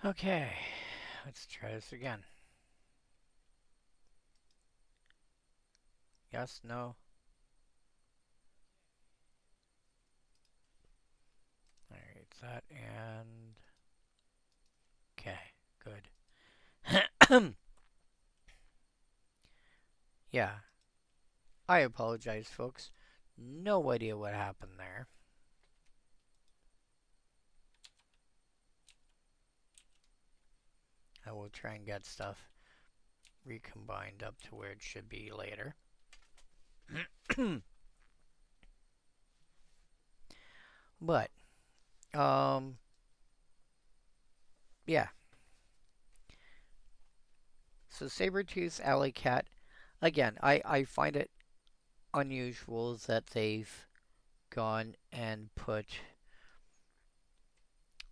Okay, let's try this again. Yes, no. Alright, that and... Okay, good. Yeah, I apologize, folks. No idea what happened there. I will try and get stuff recombined up to where it should be later. But, yeah. So Sabertooth Alley Cat, again, I find it unusual that they've gone and put,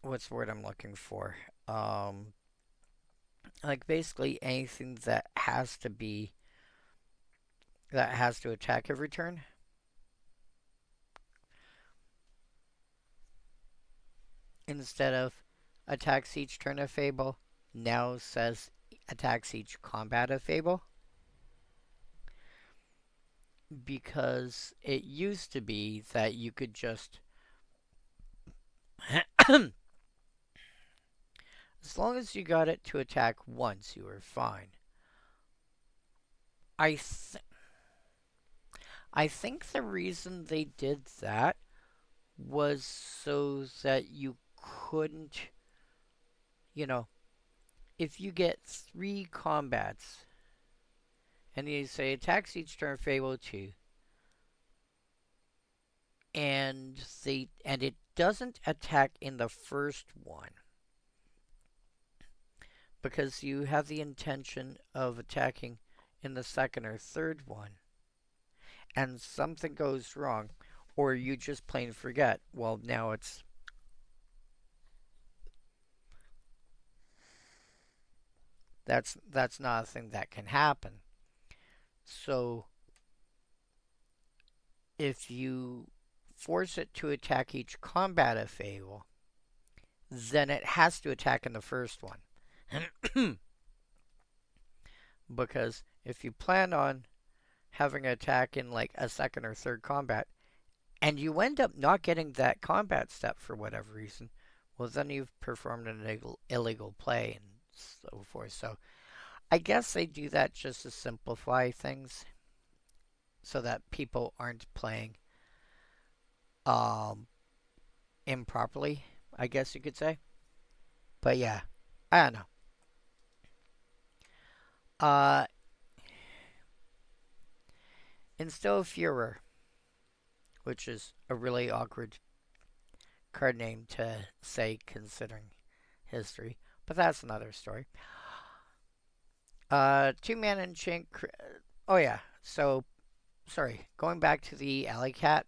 what's the word I'm looking for? Like basically anything that has to attack every turn. Instead of attacks each turn of Fable, now says attacks each combat of Fable. Because it used to be that you could just as long as you got it to attack once, you were fine. I think the reason they did that was so that you couldn't, you know, if you get 3 combats and you say attacks each turn Fable 2 and it doesn't attack in the first one because you have the intention of attacking in the second or third one and something goes wrong or you just plain forget, well, now it's that's not a thing that can happen. So if you force it to attack each combat of Fable, then it has to attack in the first one. Because if you plan on having an attack in like a second or third combat, and you end up not getting that combat step for whatever reason, well, then you've performed an illegal play and so forth. So I guess they do that just to simplify things so that people aren't playing improperly, I guess you could say. But yeah, I don't know. Uh, Instill Furor, which is a really awkward card name to say considering history, but that's another story. 2-mana enchant. Oh yeah, so sorry. Going back to the Alley Cat.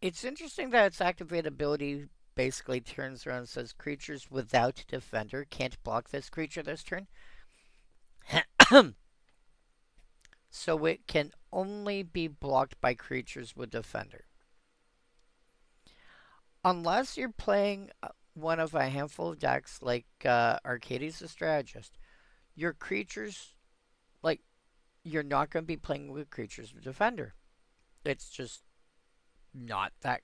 It's interesting that its activated ability basically turns around and says creatures without defender can't block this creature this turn. So it can only be blocked by creatures with defender. Unless you're playing one of a handful of decks like Arcades the Strategist, your creatures, like, you're not going to be playing with creatures with defender. It's just not that.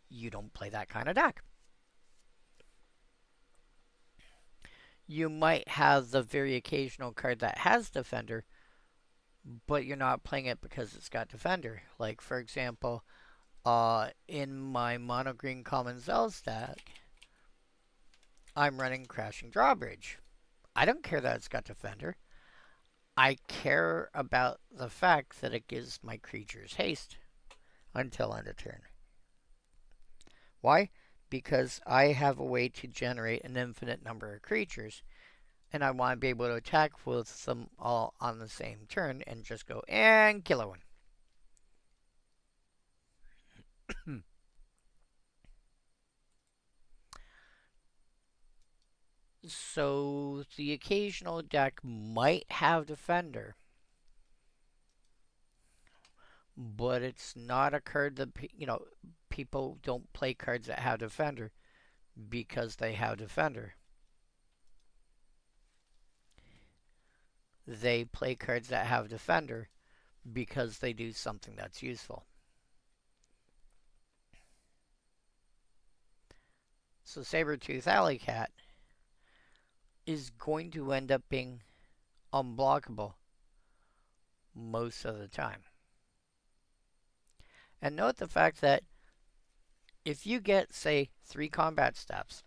You don't play that kind of deck. You might have the very occasional card that has defender, but you're not playing it because it's got defender. Like, for example, in my mono green common Zells deck, I'm running Crashing Drawbridge. I don't care that it's got defender. I care about the fact that it gives my creatures haste until end of turn. Why? Because I have a way to generate an infinite number of creatures, and I want to be able to attack with them all on the same turn and just go and kill one. So the occasional deck might have defender, but it's not a card that people don't play cards that have Defender because they have Defender. They play cards that have Defender because they do something that's useful. So Sabertooth Alley Cat is going to end up being unblockable most of the time. And note the fact that if you get, say, 3 combat steps,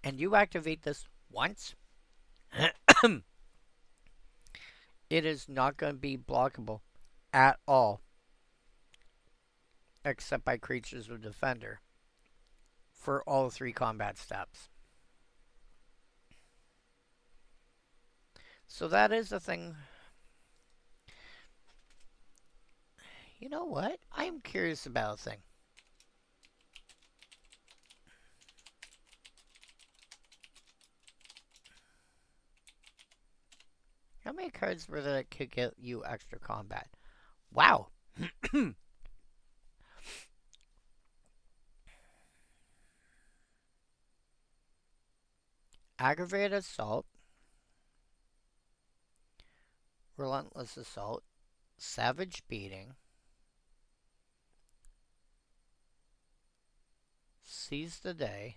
and you activate this once, it is not going to be blockable at all, except by creatures with Defender, for all 3 combat steps. So that is the thing. You know what? I'm curious about a thing. How many cards were there that could get you extra combat? Wow. Aggravated Assault, Relentless Assault, Savage Beating, Seize the Day,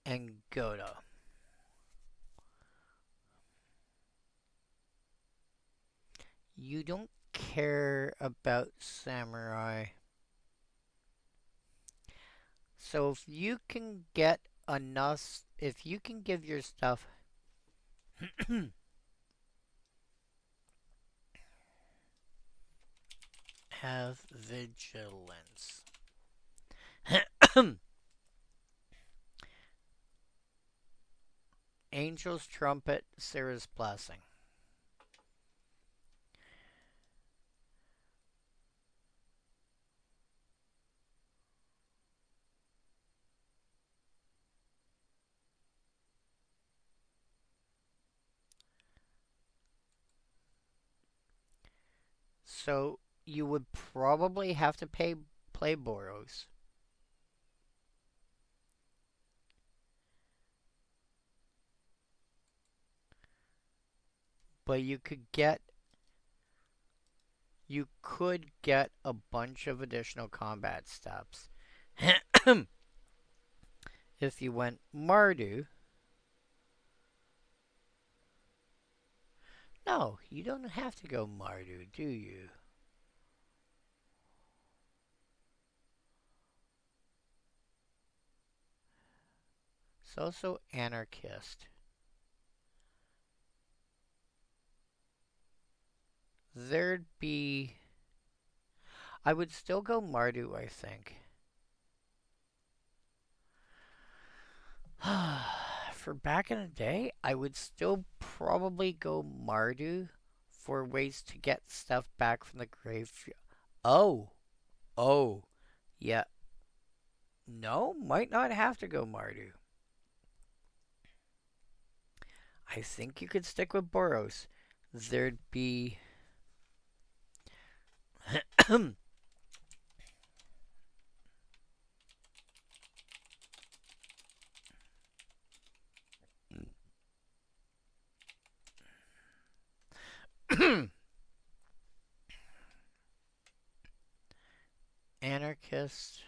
and Goda. You don't care about Samurai. So if you can get enough, if you can give your stuff have vigilance. Angel's Trumpet, Sarah's Blessing. So you would probably have to play Boros. But you could get a bunch of additional combat steps if you went Mardu. No, you don't have to go Mardu, do you? It's also Anarchist. There'd be... I would still go Mardu, I think. For back in the day, I would still probably go Mardu for ways to get stuff back from the graveyard. Oh. Oh. Yeah. No, might not have to go Mardu. I think you could stick with Boros. There'd be... Anarchist.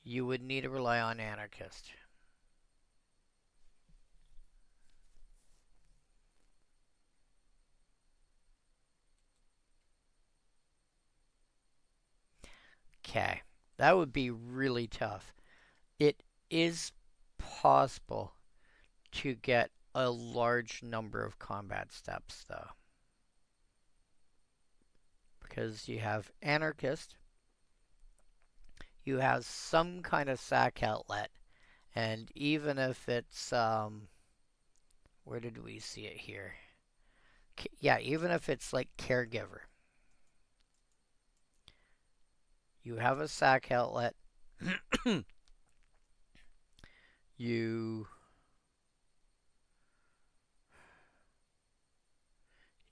You would need to rely on Anarchist. Okay. That would be really tough. It is possible to get a large number of combat steps, though. Because you have Anarchist, you have some kind of sack outlet, and even if it's, where did we see it here? Yeah, even if it's like Caregiver. You have a sack outlet. You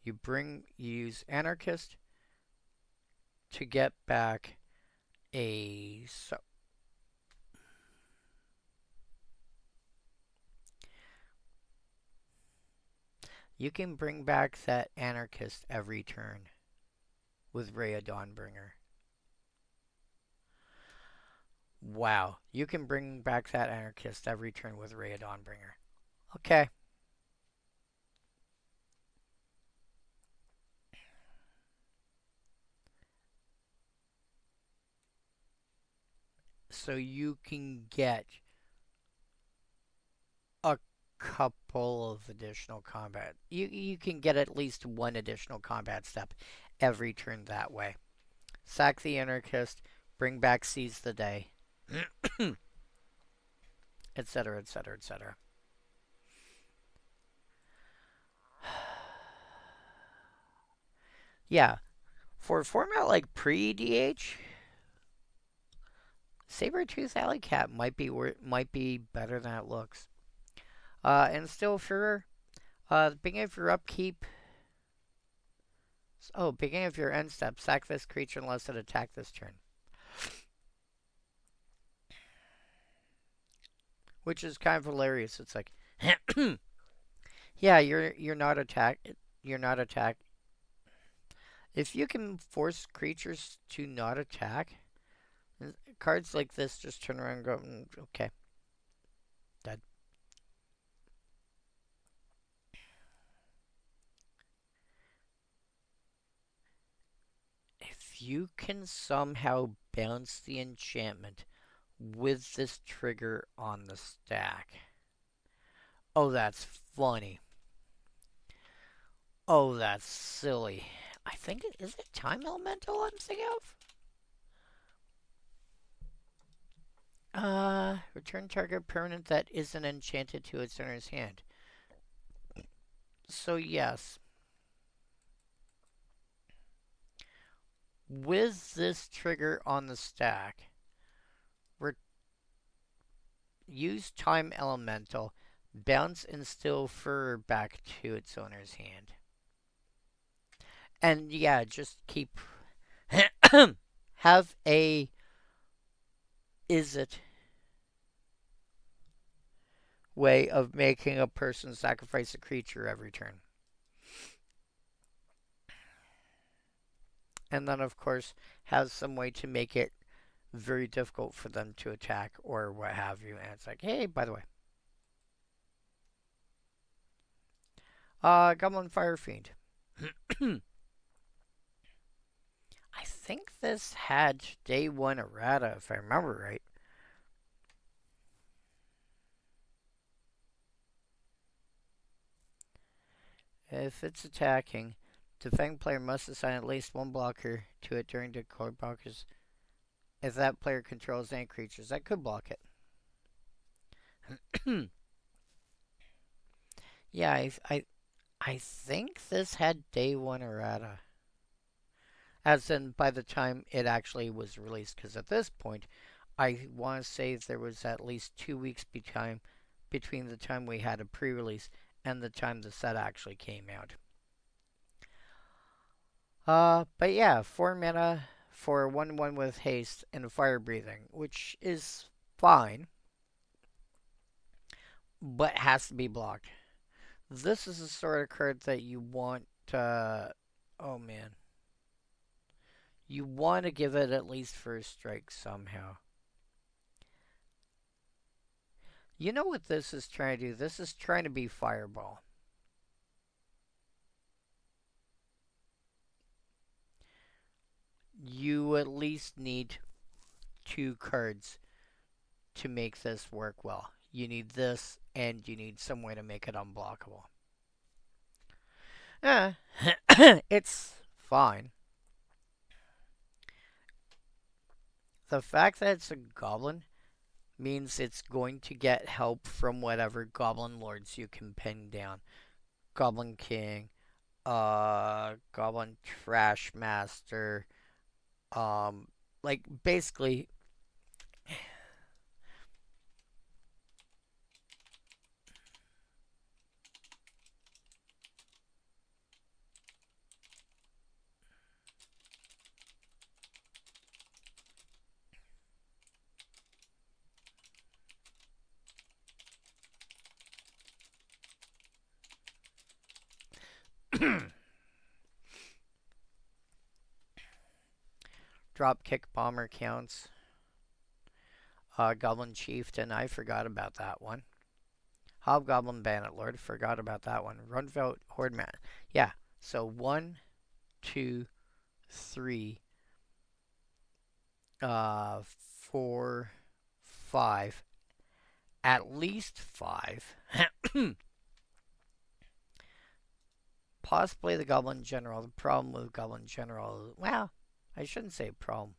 You use Anarchist to get back a you can bring back that Anarchist every turn with Ray of Dawnbringer. Wow, you can bring back that Anarchist every turn with Ray of Dawnbringer. Okay. So you can get a couple of additional combat. You can get at least one additional combat step every turn that way. Sack the Anarchist, bring back Seize the Day, etc., etc., etc. Yeah, for a format like pre-DH, Sabertooth Alley Cat might be better than it looks. And still for beginning of your upkeep. Oh, beginning of your end step, sack this creature unless it attack this turn. Which is kind of hilarious. It's like, yeah, you're not attack. You're not attack. If you can force creatures to not attack, cards like this just turn around and go, okay, dead. If you can somehow bounce the enchantment with this trigger on the stack. Oh, that's funny. Oh, that's silly. I think is it Time Elemental I'm thinking of? Return target permanent that isn't enchanted to its owner's hand. So yes. With this trigger on the stack, use Time Elemental, bounce Instill Fur back to its owner's hand. And yeah, just keep have a Izzet way of making a person sacrifice a creature every turn. And then of course have some way to make it very difficult for them to attack or what have you. And it's like, hey, by the way. Goblin Firefiend. I think this had day one errata, if I remember right. If it's attacking, the defending player must assign at least one blocker to it during the card blockers. If that player controls any creatures that could block it. Yeah, I think this had day one errata. As in, by the time it actually was released. Because at this point, I want to say there was at least 2 weeks between the time we had a pre-release and the time the set actually came out. But yeah, 4 mana for 1/1 with haste and fire breathing, which is fine, but has to be blocked. This is the sort of card that you want oh man. You want to give it at least first strike somehow. You know what this is trying to do? This is trying to be Fireball. You at least need 2 cards to make this work well. You need this, and you need some way to make it unblockable. It's fine. The fact that it's a goblin means it's going to get help from whatever goblin lords you can pin down. Goblin King, Goblin Trash Master, like basically Dropkick Bomber counts. Goblin Chieftain, I forgot about that one. Hobgoblin Bandit Lord, forgot about that one. Runvout Horde Man. Yeah, so 1, 2, 3, 4, 5. At least 5. Possibly the Goblin General. The problem with Goblin General, well, I shouldn't say problem.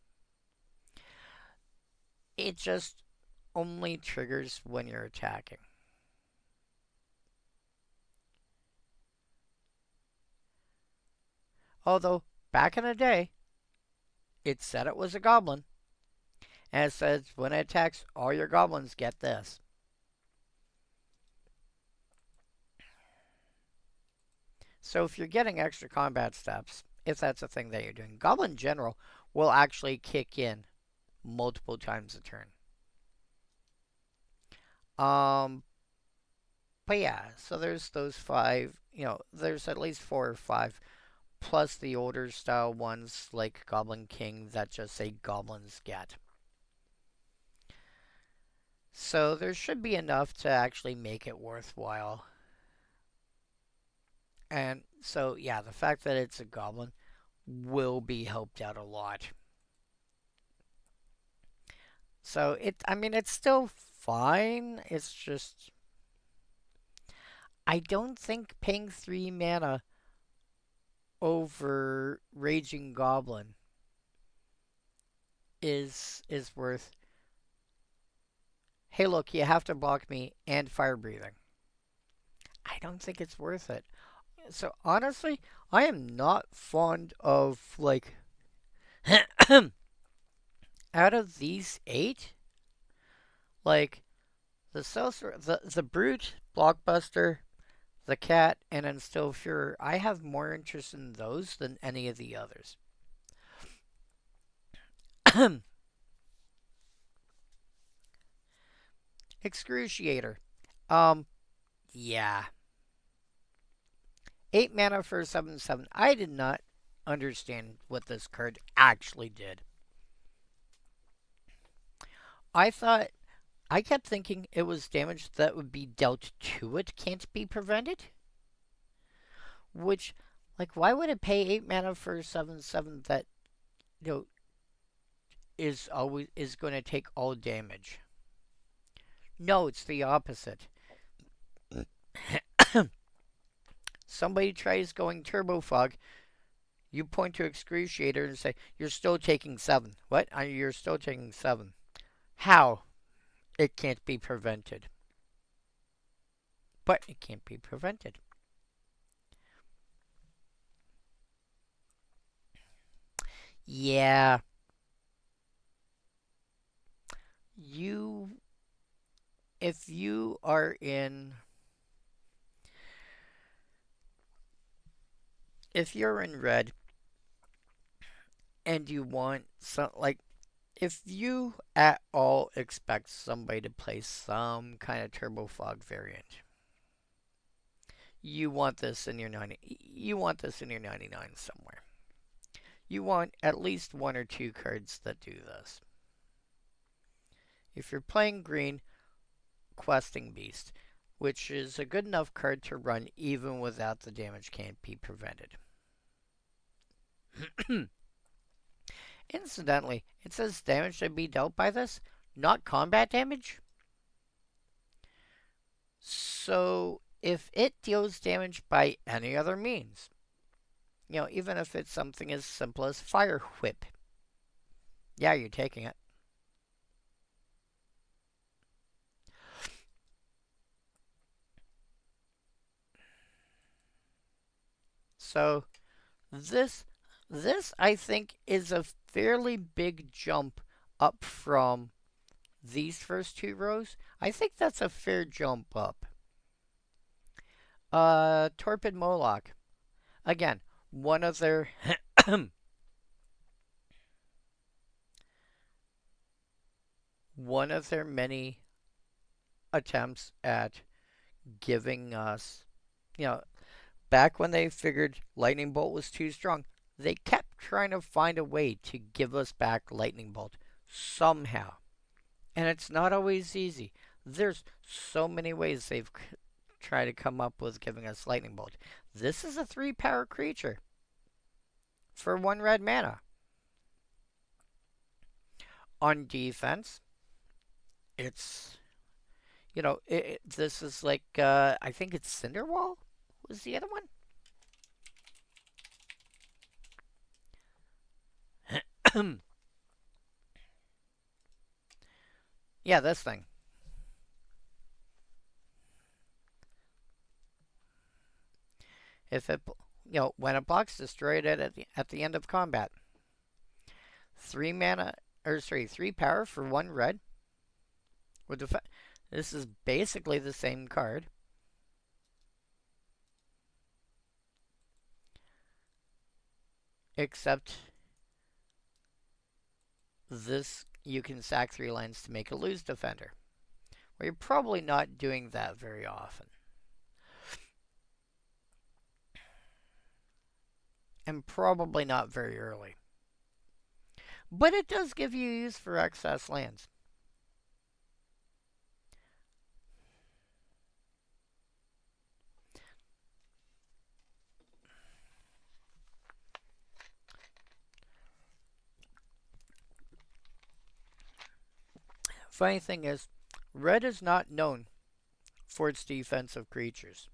It just only triggers when you're attacking. Although, back in the day, it said it was a goblin. And it says, when it attacks, all your goblins get this. So if you're getting extra combat steps, if that's a thing that you're doing, Goblin General will actually kick in multiple times a turn. But yeah, so there's those 5, there's at least 4 or 5, plus the older style ones like Goblin King that just say goblins get. So there should be enough to actually make it worthwhile. And so, yeah, the fact that it's a goblin will be helped out a lot. So, it's still fine. It's just, I don't think paying 3 mana over Raging Goblin is worth, hey, look, you have to block me and fire breathing. I don't think it's worth it. So honestly, I am not fond of like out of these 8, like the Brute, Blockbuster, the Cat, and Instill Fury. I have more interest in those than any of the others. Excruciator. Yeah. 8 mana for 7/7. I did not understand what this card actually did. I kept thinking it was damage that would be dealt to it can't be prevented. Which, like, why would it pay 8 mana for 7/7 that, is going to take all damage? No, it's the opposite. Somebody tries going Turbo Fog, you point to Excruciator and say, you're still taking 7. What? You're still taking 7. How? It can't be prevented. But it can't be prevented. Yeah. If you are if you're in red and you want some, like, if you at all expect somebody to play some kind of Turbo Fog variant, you want this in your 99 somewhere. You want at least 1 or 2 cards that do this. If you're playing green, Questing Beast, which is a good enough card to run even without the damage can't be prevented. Incidentally, it says damage to be dealt by this, not combat damage. So, if it deals damage by any other means, even if it's something as simple as Fire Whip, yeah, you're taking it. So, this I think is a fairly big jump up from these first 2 rows. I think that's a fair jump up. Torpid Moloch. Again, one of their one of their many attempts at giving us, back when they figured Lightning Bolt was too strong, they kept trying to find a way to give us back Lightning Bolt somehow. And it's not always easy. There's so many ways they've tried to come up with giving us Lightning Bolt. This is a 3-power creature for 1 red mana. On defense, it's, you know, this is like, I think it's Cinderwall was the other one. Yeah, this thing. If it, when it blocks, destroy it at the end of combat. 3 mana, or sorry, 3 power for 1 red. This is basically the same card. Except this, you can sack 3 lands to make a lose defender. Well, you're probably not doing that very often. And probably not very early. But it does give you use for excess lands. Funny thing is, red is not known for its defensive creatures.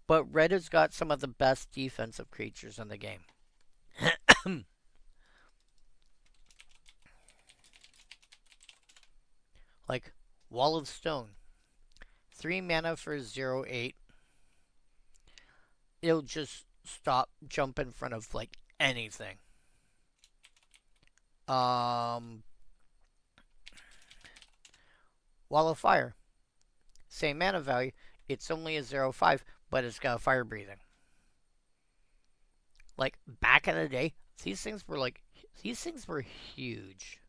But red has got some of the best defensive creatures in the game. Like Wall of Stone. 3 mana for 0/8. It'll just jump in front of like anything. Wall of Fire. Same mana value. It's only a 0/5, but it's got fire breathing. Like back in the day, these things were huge.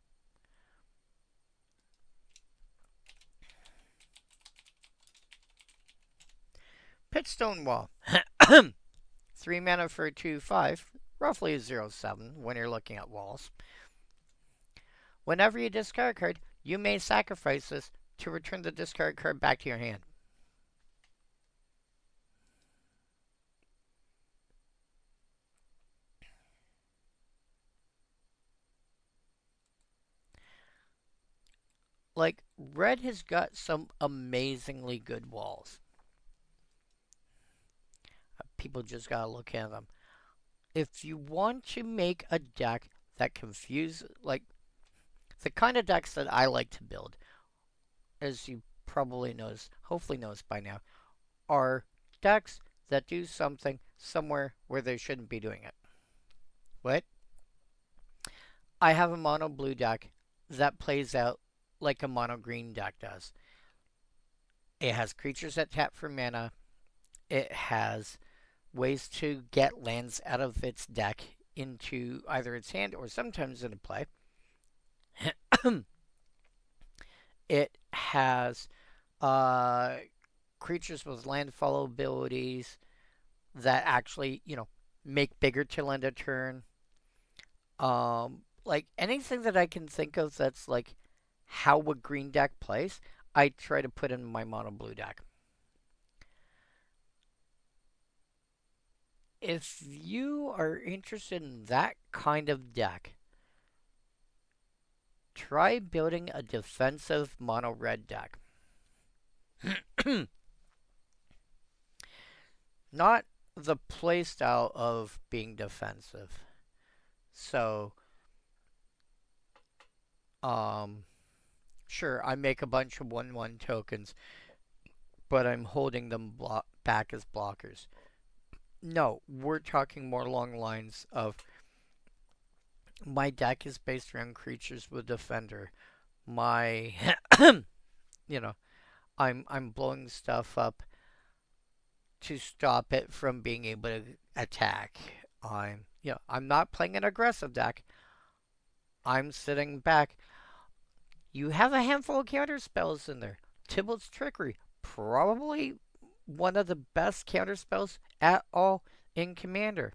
Pitstone Wall. 3 mana for a 2/5, roughly a 0/7 when you're looking at walls. Whenever you discard a card, you may sacrifice this to return the discard card back to your hand. Like, red has got some amazingly good walls. People just gotta look at them. If you want to make a deck that confuses, like, the kind of decks that I like to build, as you probably knows, hopefully knows by now, are decks that do something somewhere where they shouldn't be doing it. What? I have a mono blue deck that plays out like a mono green deck does. It has creatures that tap for mana. It has ways to get lands out of its deck into either its hand or sometimes into play. It has creatures with landfall abilities that actually, make bigger till end of turn. Like anything that I can think of that's like how a green deck plays, I try to put in my mono blue deck. If you are interested in that kind of deck, try building a defensive mono red deck. Not the playstyle of being defensive. So, sure, I make a bunch of 1/1 tokens, but I'm holding them back as blockers. No, we're talking more along lines of my deck is based around creatures with defender. My, I'm blowing stuff up to stop it from being able to attack. I'm not playing an aggressive deck. I'm sitting back. You have a handful of counter spells in there. Tybalt's Trickery, probably one of the best counter spells at all in Commander.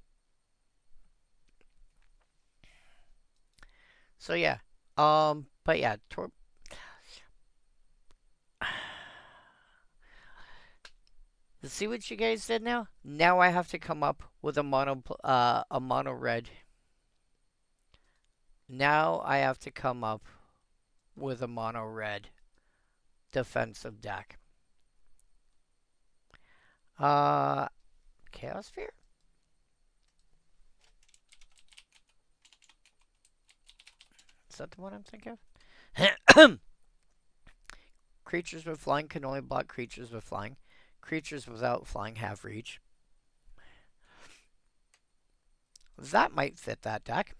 So yeah. But yeah, see what you guys did now? Now I have to come up with a mono red. Now I have to come up with a mono red defensive deck. Chaos Sphere? Is that the one I'm thinking of? Creatures with flying can only block creatures with flying. Creatures without flying have reach. That might fit that deck.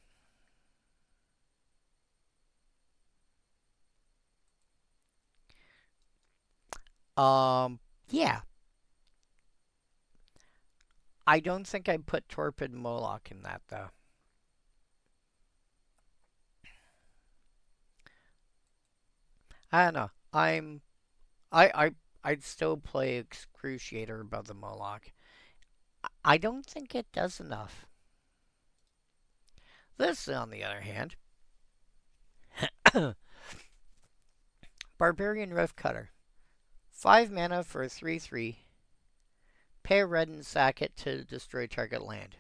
Yeah. I don't think I'd put Torpid Moloch in that, though. I don't know. I'd still play Excruciator above the Moloch. I don't think it does enough. This, on the other hand, Barbarian Rift Cutter. 5 mana for a 3/3. Pay a red and sack it to destroy target land.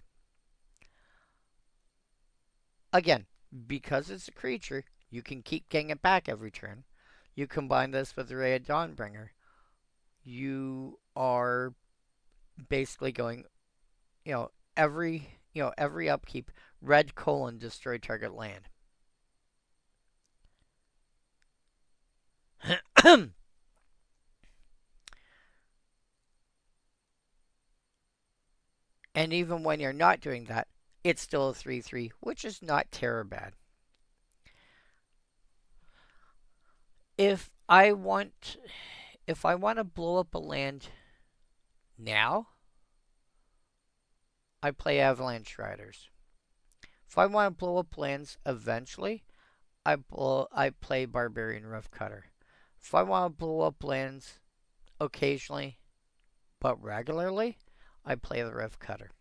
Again, because it's a creature, you can keep getting it back every turn. You combine this with the Ray of Dawnbringer. You are basically going, every upkeep, red : destroy target land. And even when you're not doing that, it's still a 3/3, which is not terrible bad. If I want to blow up a land now, I play Avalanche Riders. If I want to blow up lands eventually, I play Barbarian Rift Cutter. If I want to blow up lands occasionally, but regularly, I play the Rift Cutter.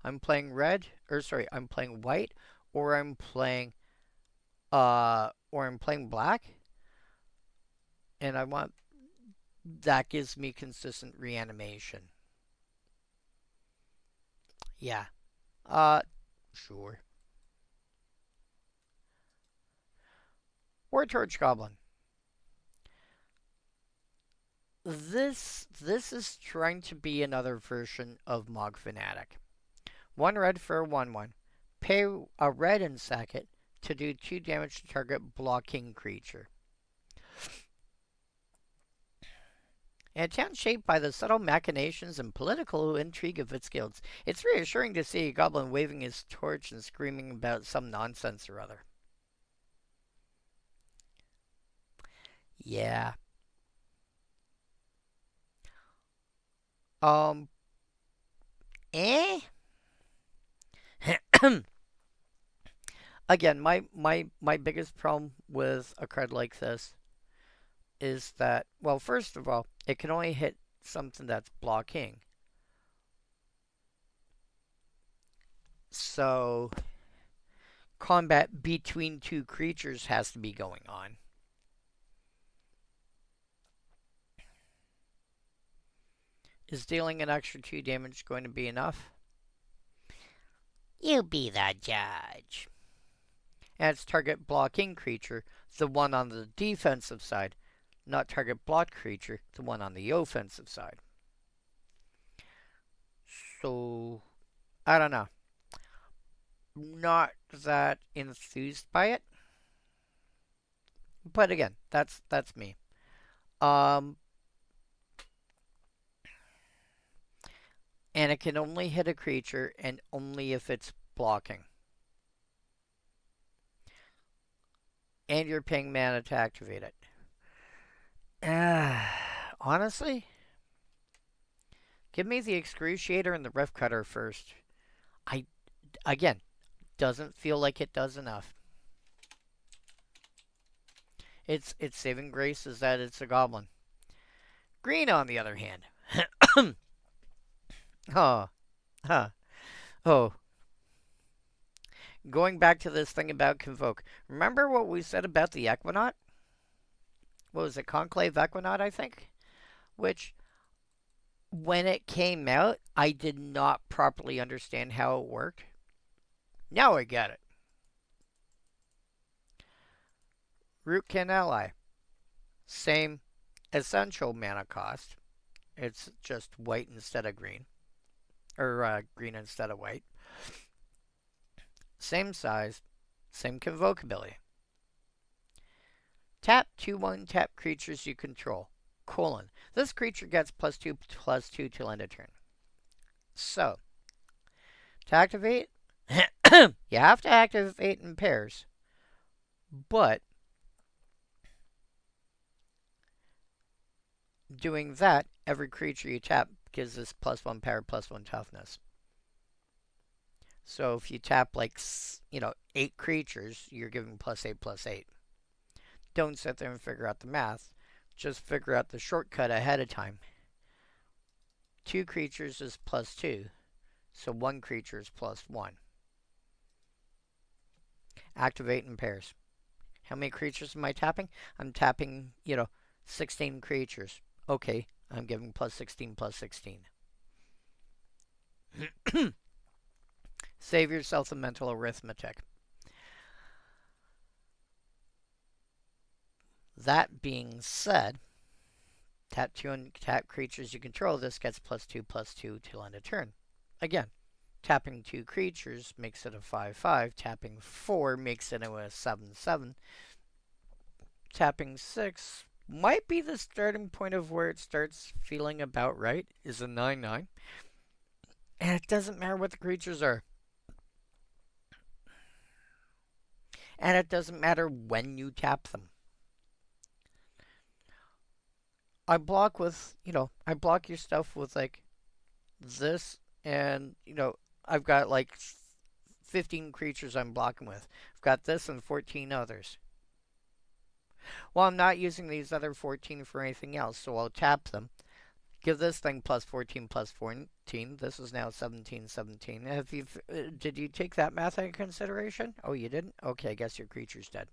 I'm playing I'm playing white, or I'm playing black, and that gives me consistent reanimation. Yeah. Sure. Or Torch Goblin. This is trying to be another version of Mog Fanatic. 1 red for a 1/1. Pay a red and sack it to do 2 damage to target blocking creature. In a town shaped by the subtle machinations and political intrigue of its guilds, it's reassuring to see a goblin waving his torch and screaming about some nonsense or other. Yeah. Eh? Again, my biggest problem with a card like this is that, well, first of all, it can only hit something that's blocking. So, combat between 2 creatures has to be going on. Is dealing an extra 2 damage going to be enough? You be the judge. And it's target blocking creature, the one on the defensive side, not target blocked creature, the one on the offensive side. So, I don't know. Not that enthused by it. But again, that's me. And it can only hit a creature, and only if it's blocking. And you're paying mana to activate it. Honestly, give me the Excruciator and the Rift Cutter first. Again, doesn't feel like it does enough. Its saving grace is that it's a goblin. Green, on the other hand. Oh, huh. Oh, going back to this thing about Convoke. Remember what we said about the Equinaut? What was it? Conclave Equinaut, I think? Which, when it came out, I did not properly understand how it worked. Now I get it. Rootkin Ally. Same essential mana cost. It's just white instead of green. Or green instead of white. Same size. Same Convoke ability. Tap 2/1 tap creatures you control. Colon. This creature gets +2/+2 till end of turn. So, to activate, you have to activate in pairs. But, doing that, every creature you tap gives this +1 power, +1 toughness. So if you tap like, 8 creatures, you're giving +8/+8. Don't sit there and figure out the math. Just figure out the shortcut ahead of time. 2 creatures is +2. So 1 creature is +1. Activate in pairs. How many creatures am I tapping? I'm tapping, 16 creatures. Okay, I'm giving +16/+16. Save yourself the mental arithmetic. That being said, tap 2 and tap creatures you control. This gets +2/+2 till end of turn. Again, tapping 2 creatures makes it a 5/5. Tapping 4 makes it a 7/7. Tapping 6 might be the starting point of where it starts feeling about right, is a 9/9. And it doesn't matter what the creatures are. And it doesn't matter when you tap them. I block your stuff with like this, and I've got like 15 creatures I'm blocking with. I've got this and 14 others. Well, I'm not using these other 14 for anything else, so I'll tap them. Give this thing +14/+14. This is now 17/17. Did you take that math into consideration? Oh, you didn't? Okay, I guess your creature's dead.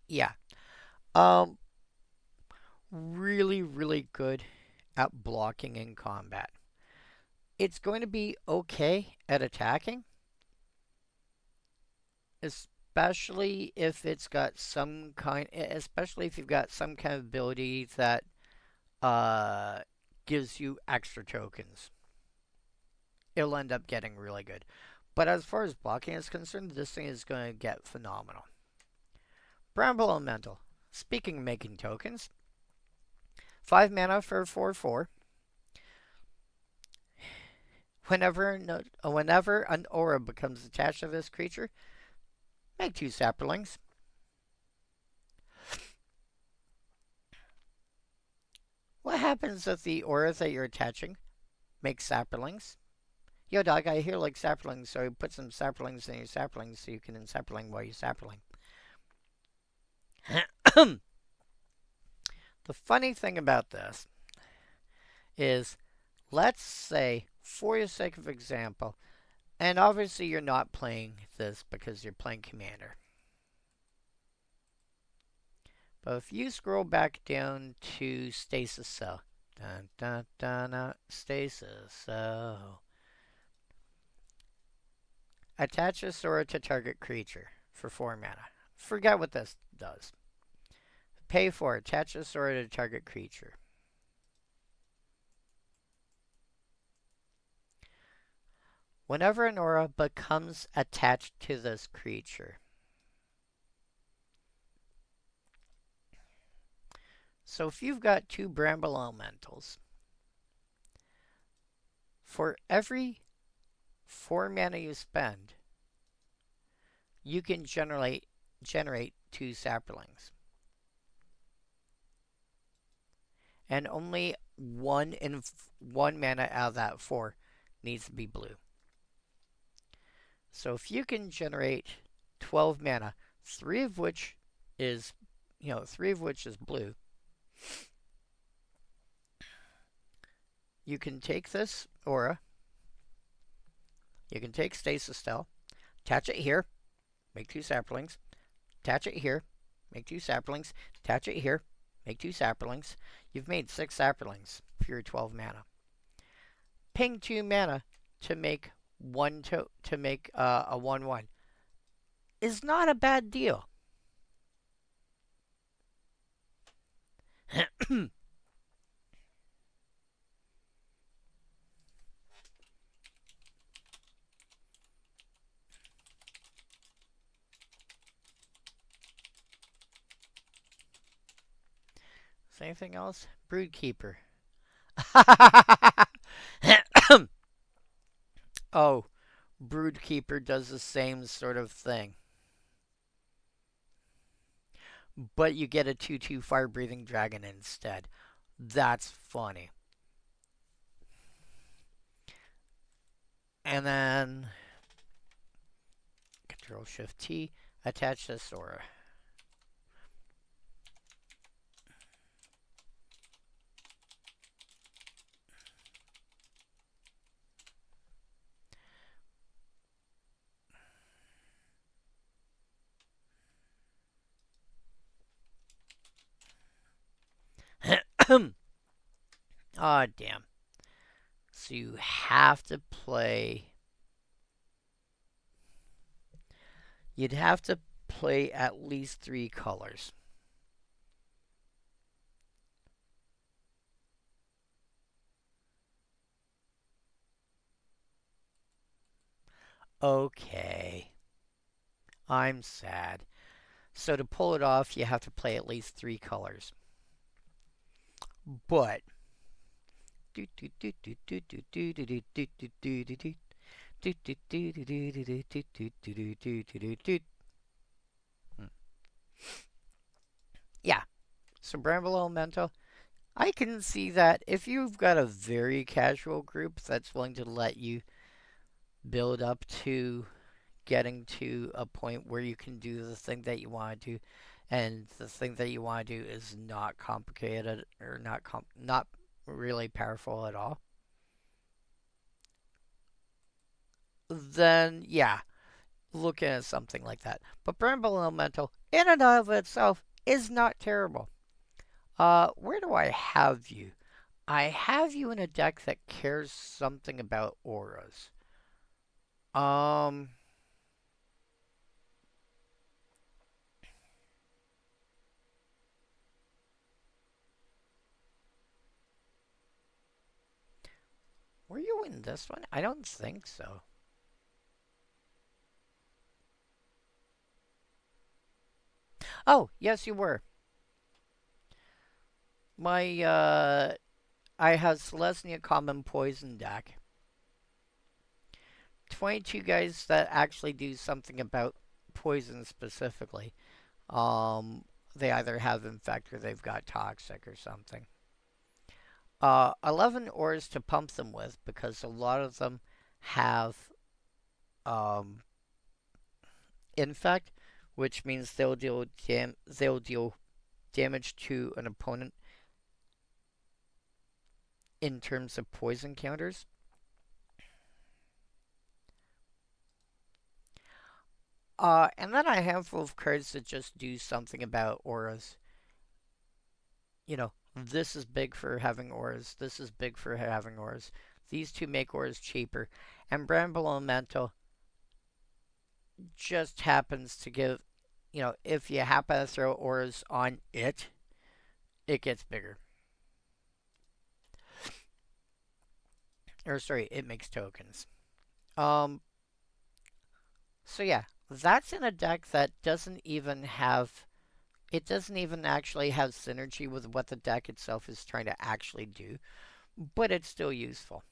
Yeah. Really, really good at blocking in combat. It's going to be okay at attacking, especially if you've got some kind of ability that gives you extra tokens. It'll end up getting really good. But as far as blocking is concerned, this thing is going to get phenomenal. Bramble Elemental. Speaking of making tokens, 5 mana for 4/4. Whenever an aura becomes attached to this creature, make 2 saplings. What happens if the aura that you're attaching makes saplings? Yo, dog, I hear like saplings, so put some saplings in your saplings so you can sapling while you're sapling. The funny thing about this is, let's say, for the sake of example, and obviously you're not playing this because you're playing Commander. But if you scroll back down to Stasis Cell, Stasis Cell, attach a sword to target creature for 4 mana. Forget what this does. Pay for it. Attach a sword to target creature. Whenever an aura becomes attached to this creature, so if you've got 2 Bramble Elementals, for every 4 mana you spend, you can generate 2 saplings. And only 1 mana out of that 4 needs to be blue. So if you can generate 12 mana, 3 of which is, 3 of which is blue. You can take this aura, you can take Stasis Spell, attach it here, make 2 saplings, attach it here, make 2 saplings, attach it here, make 2 saplings. You've made 6 saplings for your 12 mana. Ping 2 mana to make a 1/1 is not a bad deal. Is anything else? Broodkeeper. Oh, Broodkeeper does the same sort of thing. But you get a 2/2 fire-breathing dragon instead. That's funny. And then Control-Shift-T, attach this aura. Aw, damn. So you have to play... You'd have to play at least 3 colors. Okay. I'm sad. So to pull it off, you have to play at least 3 colors. But... Yeah. So Bramble Elemental, I can see that if you've got a very casual group that's willing to let you build up to getting to a point where you can do the thing that you want to do, and the thing that you want to do is not complicated or not really powerful at all, then yeah, looking at something like that. But Bramble Elemental, in and of itself, is not terrible. Where do I have you? I have you in a deck that cares something about auras. Were you in this one? I don't think so. Oh, yes, you were. I have Selesnya Common Poison deck. 22 guys that actually do something about poison specifically. They either have Infect or they've got Toxic or something. 11 ores to pump them with because a lot of them have Infect, which means they'll deal damage to an opponent in terms of poison counters. And then a handful of cards that just do something about auras. This is big for having auras. This is big for having auras. These two make auras cheaper. And Bramble Elemental just happens to give, if you happen to throw auras on it, it gets bigger. Or sorry, it makes tokens. So yeah, that's in a deck that doesn't even have... It doesn't even actually have synergy with what the deck itself is trying to actually do. But it's still useful.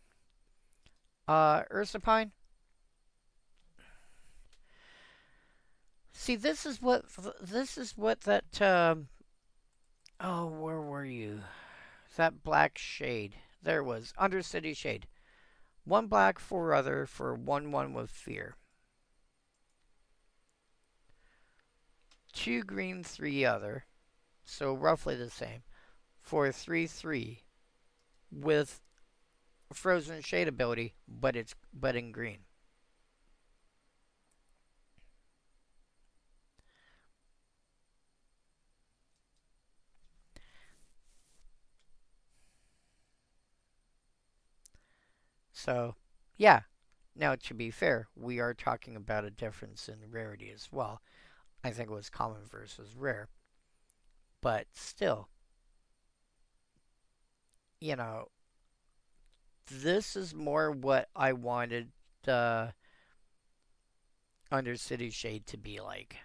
Ursipine? See, this is what that, oh, where were you? That black shade. There it was. Undercity Shade. 1 black, 4 other for 1/1 with fear. 2 green, 3 other, so roughly the same, for 3/3 with Frozen Shade ability, but in green. So, yeah. Now, to be fair, we are talking about a difference in rarity as well. I think it was common versus rare. But still, you know, this is more what I wanted the Undercity Shade to be like.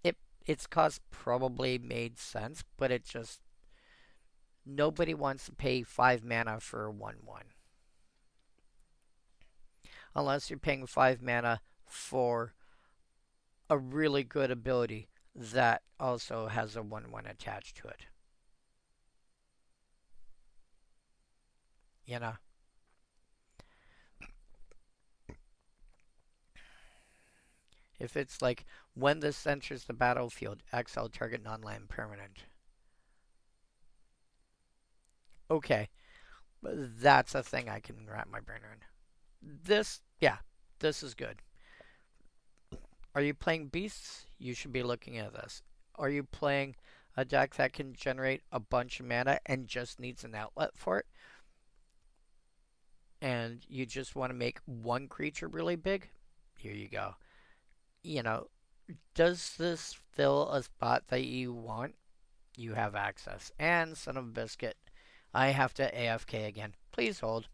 It its cost probably made sense, but it just nobody wants to pay 5 mana for a 1/1. Unless you're paying 5 mana for a really good ability that also has a 1/1 attached to it. You know? If it's like, when this enters the battlefield, exile target non-land permanent. Okay, that's a thing I can wrap my brain around. Yeah, this is good. Are you playing beasts? You should be looking at this. Are you playing a deck that can generate a bunch of mana and just needs an outlet for it? And you just want to make one creature really big? Here you go. You know, does this fill a spot that you want? You have access. And son of a biscuit, I have to AFK again. Please hold.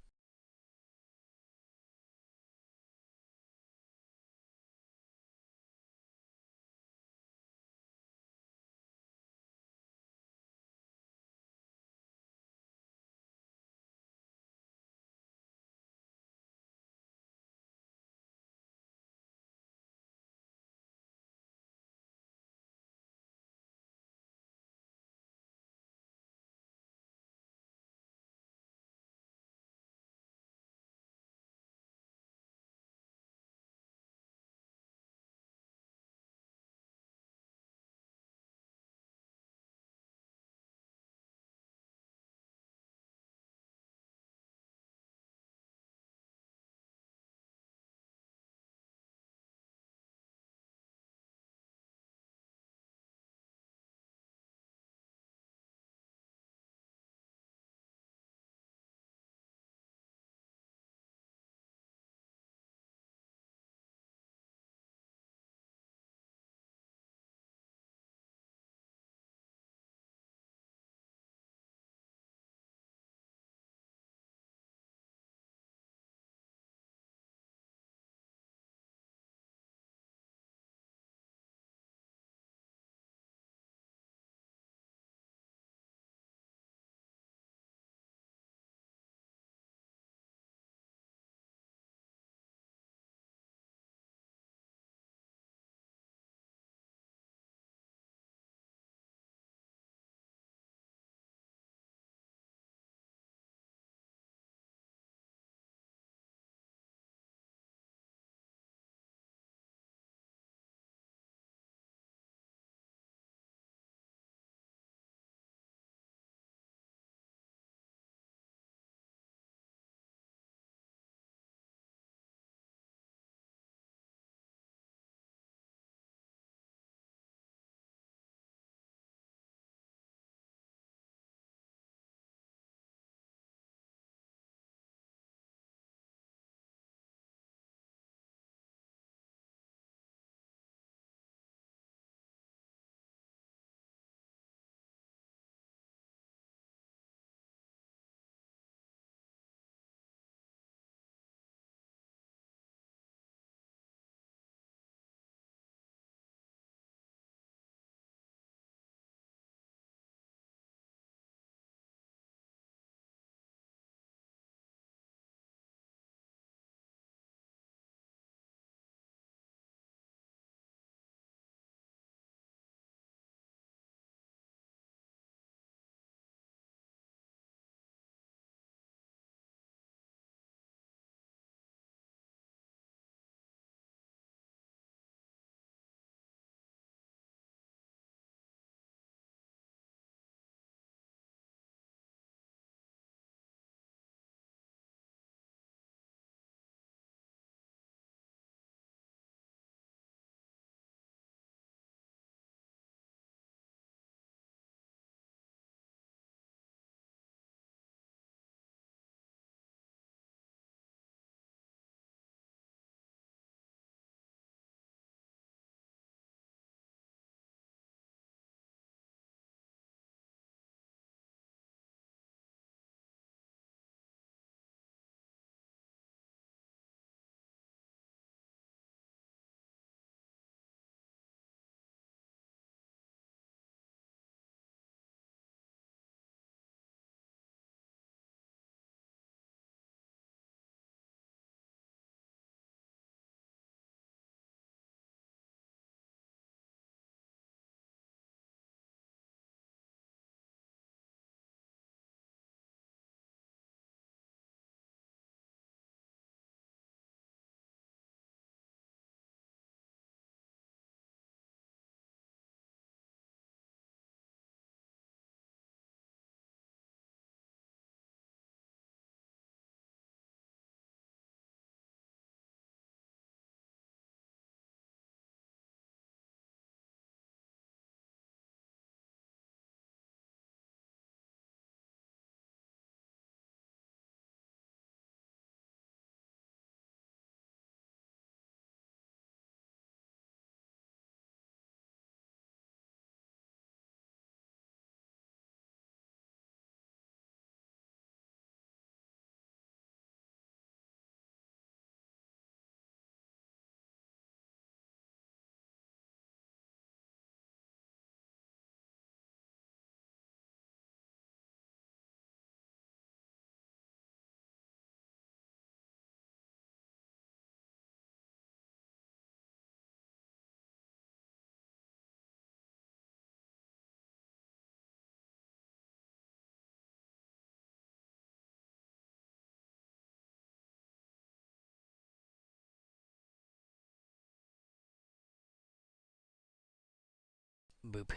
Boop.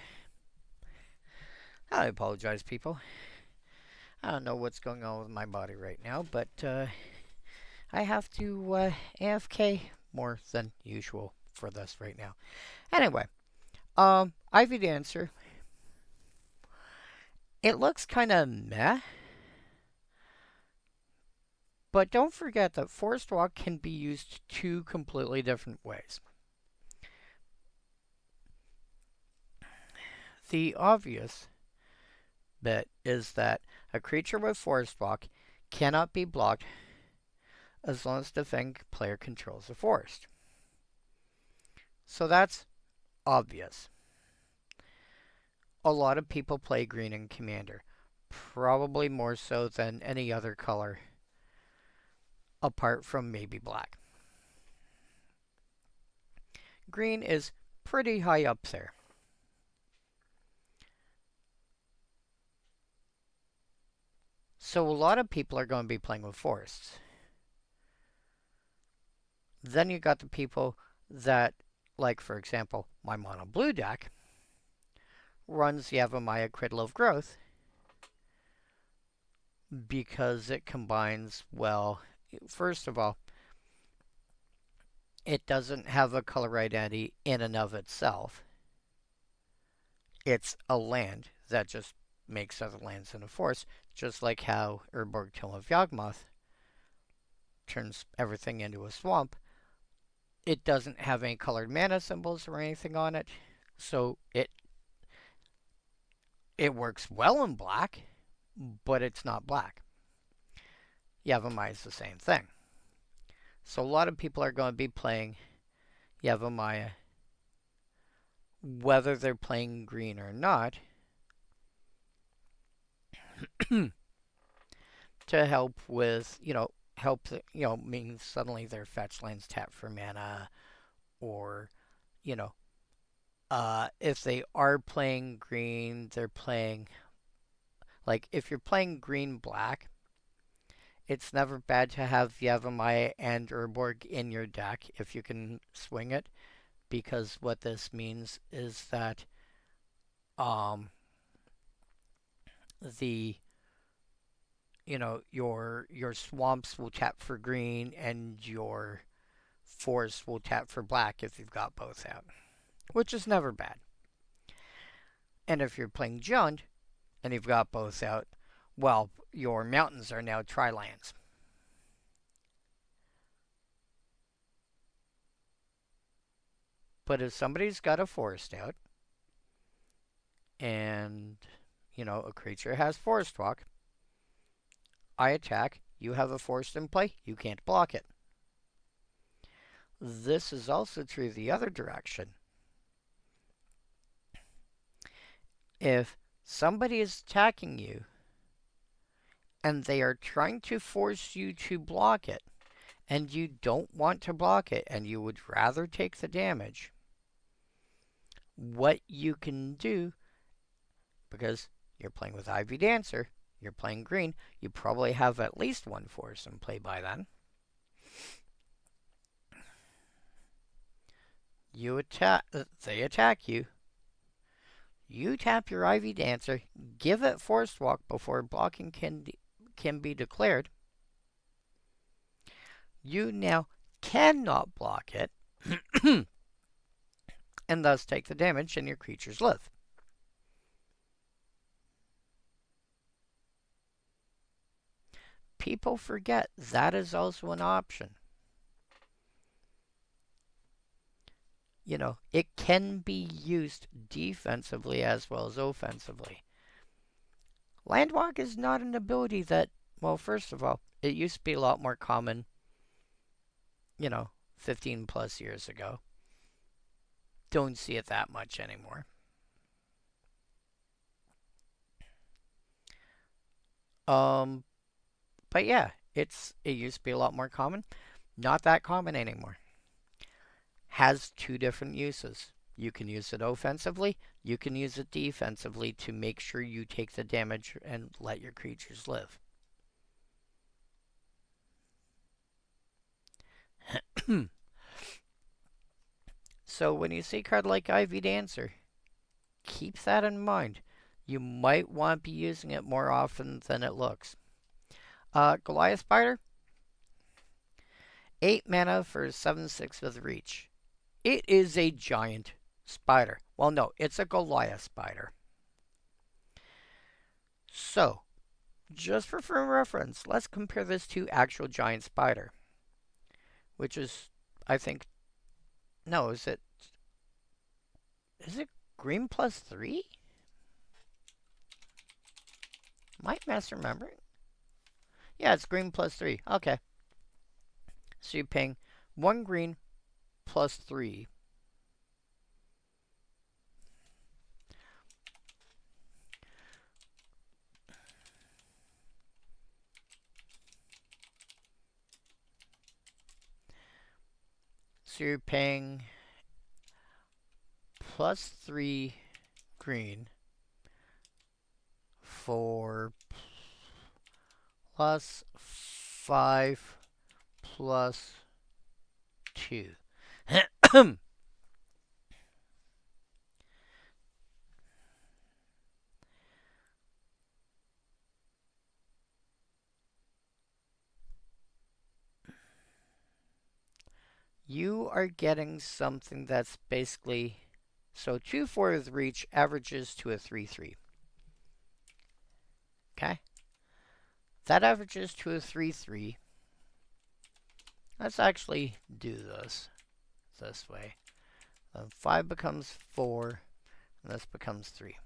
I apologize, people. I don't know what's going on with my body right now, but I have to AFK more than usual for this right now. Anyway, Ivy Dancer. It looks kind of meh, but don't forget that Forest Walk can be used two completely different ways. The obvious bit is that a creature with Forest Walk cannot be blocked as long as the defending player controls the forest. So that's obvious. A lot of people play green in Commander, probably more so than any other color apart from maybe black. Green is pretty high up there. So a lot of people are going to be playing with forests. Then you got the people that, like for example, my mono blue deck runs Yavimaya Cradle of Growth because it combines, well, first of all, it doesn't have a color identity in and of itself. It's a land that just makes other lands into forest, just like how Urborg Tome of Yawgmoth turns everything into a swamp. It doesn't have any colored mana symbols or anything on it, so it works well in black, but it's not black. Yavimaya is the same thing. So a lot of people are going to be playing Yavimaya, whether they're playing green or not, to help with, means suddenly their fetch lands tap for mana, or, if they are playing green, they're playing, like, if you're playing green-black, it's never bad to have Yavimaya and Urborg in your deck if you can swing it, because what this means is that your swamps will tap for green and your forests will tap for black if you've got both out, which is never bad. And if you're playing Jund and you've got both out, well, your mountains are now tri-lands. But if somebody's got a forest out, and, a creature has Forest Walk, I attack, you have a forest in play, you can't block it. This is also true the other direction. If somebody is attacking you, and they are trying to force you to block it, and you don't want to block it, and you would rather take the damage, what you can do, because you're playing with Ivy Dancer, you're playing green, you probably have at least one forest in play by then. They attack you. You tap your Ivy Dancer, give it Forest Walk before blocking can be declared. You now cannot block it, and thus take the damage, and your creatures live. People forget that is also an option. It can be used defensively as well as offensively. Landwalk is not an ability that, well, first of all, it used to be a lot more common, 15 plus years ago. Don't see it that much anymore. But yeah, it used to be a lot more common. Not that common anymore. Has two different uses. You can use it offensively, you can use it defensively to make sure you take the damage and let your creatures live. So when you see a card like Ivy Dancer, keep that in mind. You might want to be using it more often than it looks. Goliath Spider, 8 mana for 7/6 with reach. It is a giant spider. Well, no, it's a Goliath Spider. So, just for firm reference, let's compare this to actual giant spider, which is, I think, no, is it green plus 3? Am I misremembering? Yeah, it's green plus 3. Okay. So you're paying 1 green plus 3. So you're paying plus 3 green for plus 5 plus 2. You are getting something that's basically, so 2/4 with reach averages to a 3/3. Okay? That averages to a 3/3. Let's actually do this way. 5 becomes 4, and this becomes 3.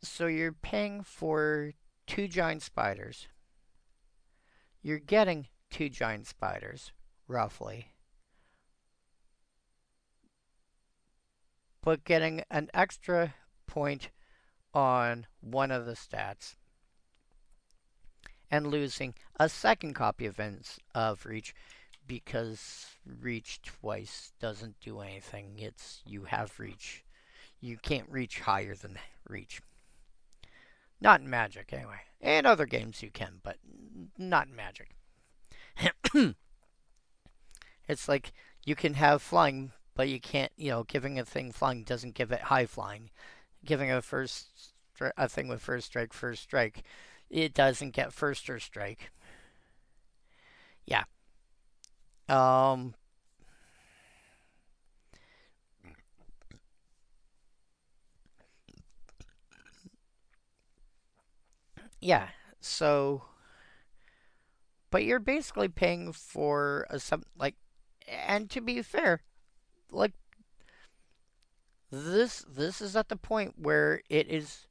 So you're paying for 2 giant spiders. You're getting 2 giant spiders, roughly. But getting an extra point on one of the stats. And losing a second copy of reach, because reach twice doesn't do anything. It's, you have reach. You can't reach higher than reach. Not in Magic, anyway. In other games you can, but not in Magic. It's like you can have flying, but you can't, giving a thing flying doesn't give it high flying. Giving a thing with first strike, it doesn't get first or strike. Yeah. Yeah. So, but you're basically paying for and to be fair, like this is at the point where it is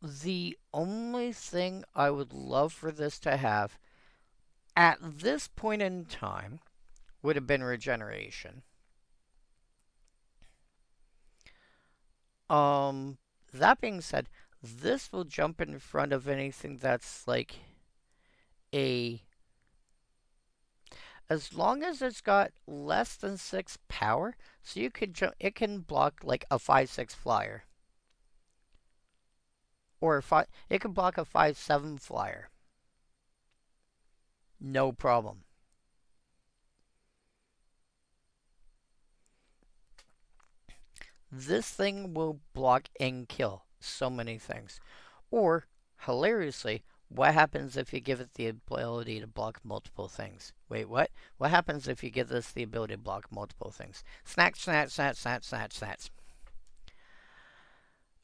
the only thing I would love for this to have at this point in time would have been regeneration. That being said, this will jump in front of anything that's like as long as it's got less than 6 power, so you could it can block like a 5/6 flyer. Or it can block a 5/7 flyer. No problem. This thing will block and kill so many things. Or, hilariously, what happens if you give it the ability to block multiple things? Wait, what? What happens if you give this the ability to block multiple things? Snatch, snatch, snatch, snatch, snatch, snatch.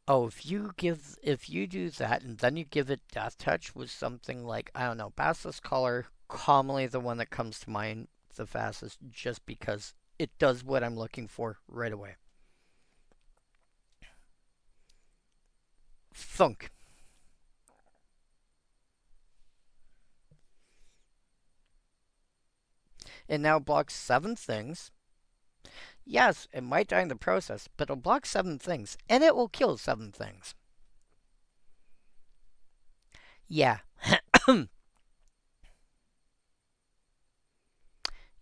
Oh, if you do that and then you give it Death Touch with something like, I don't know, Basilisk Collar, commonly the one that comes to mind the fastest, just because it does what I'm looking for right away. Thunk. It now blocks 7 things. Yes, it might die in the process, but it'll block 7 things, and it will kill 7 things. Yeah.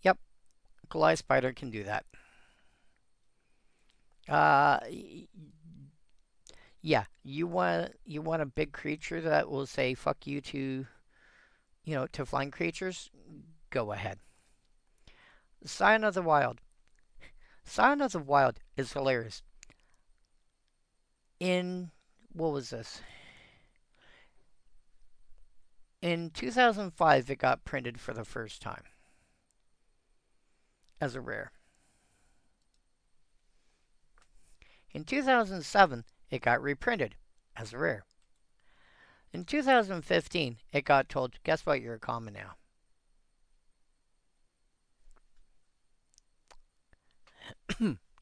Yep, Goliath Spider can do that. Yeah, you want a big creature that will say fuck you to to flying creatures, go ahead. Scion of the Wild. Scion of the Wild is hilarious. In, what was this? In 2005, it got printed for the first time as a rare. In 2007, it got reprinted as a rare. In 2015, it got told, guess what, you're a common now.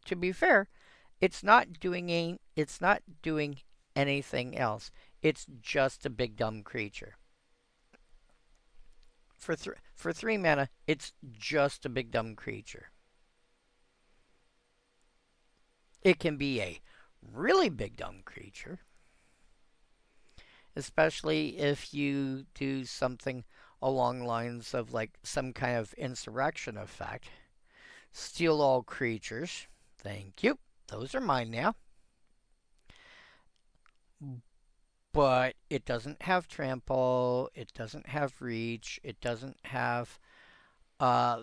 To be fair, it's not doing anything else. It's just a big dumb creature. For 3 mana, it's just a big dumb creature. It can be a really big dumb creature, especially if you do something along lines of like some kind of insurrection effect. Steal all creatures. Thank you. Those are mine now. But it doesn't have trample, it doesn't have reach, it doesn't have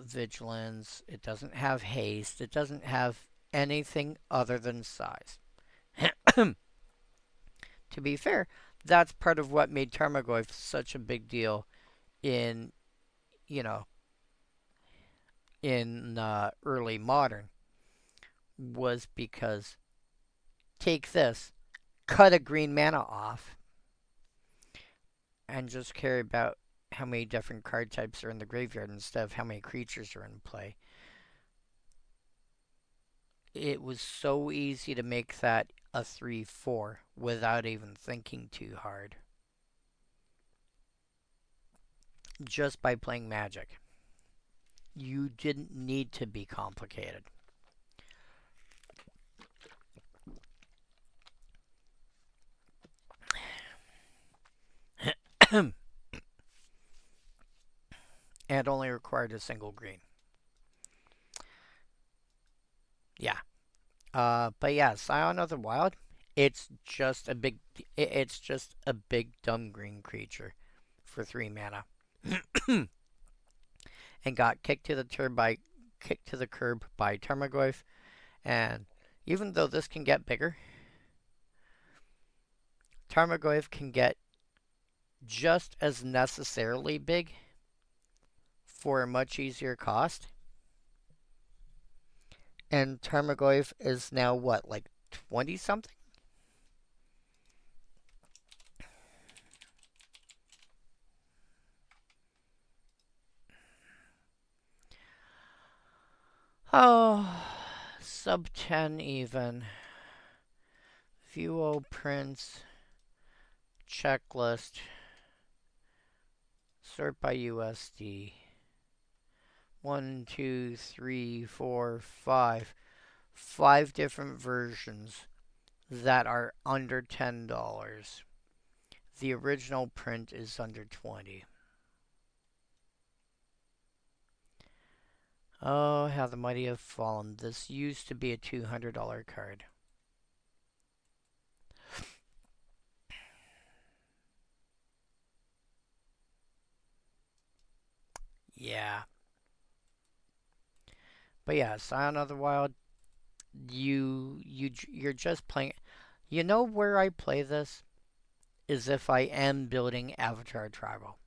vigilance, it doesn't have haste, it doesn't have anything other than size. To be fair, that's part of what made Tarmogoyf such a big deal in, you know, in early modern, was because take this, cut a green mana off, and just care about how many different card types are in the graveyard instead of how many creatures are in play. It was so easy to make that a 3/4 without even thinking too hard. Just by playing Magic. You didn't need to be complicated. And only required a single green. Yeah. But yeah, Scion of the Wild, it's just a big dumb green creature for 3 mana. And got kicked to the curb by Tarmogoyf. And even though this can get bigger, Tarmogoyf can get just as necessarily big for a much easier cost. And Tarmogoyf is now what, like 20 something? Oh, sub 10 even. View all prints. Checklist. Sort by USD. 1, 2, 3, 4, 5. 5 different versions that are under $10. The original print is under 20. Oh, how the mighty have fallen. This used to be a $200 card. Yeah. But yeah, Scion of the Wild, you're just playing. You know where I play this? Is if I am building Avatar Tribal.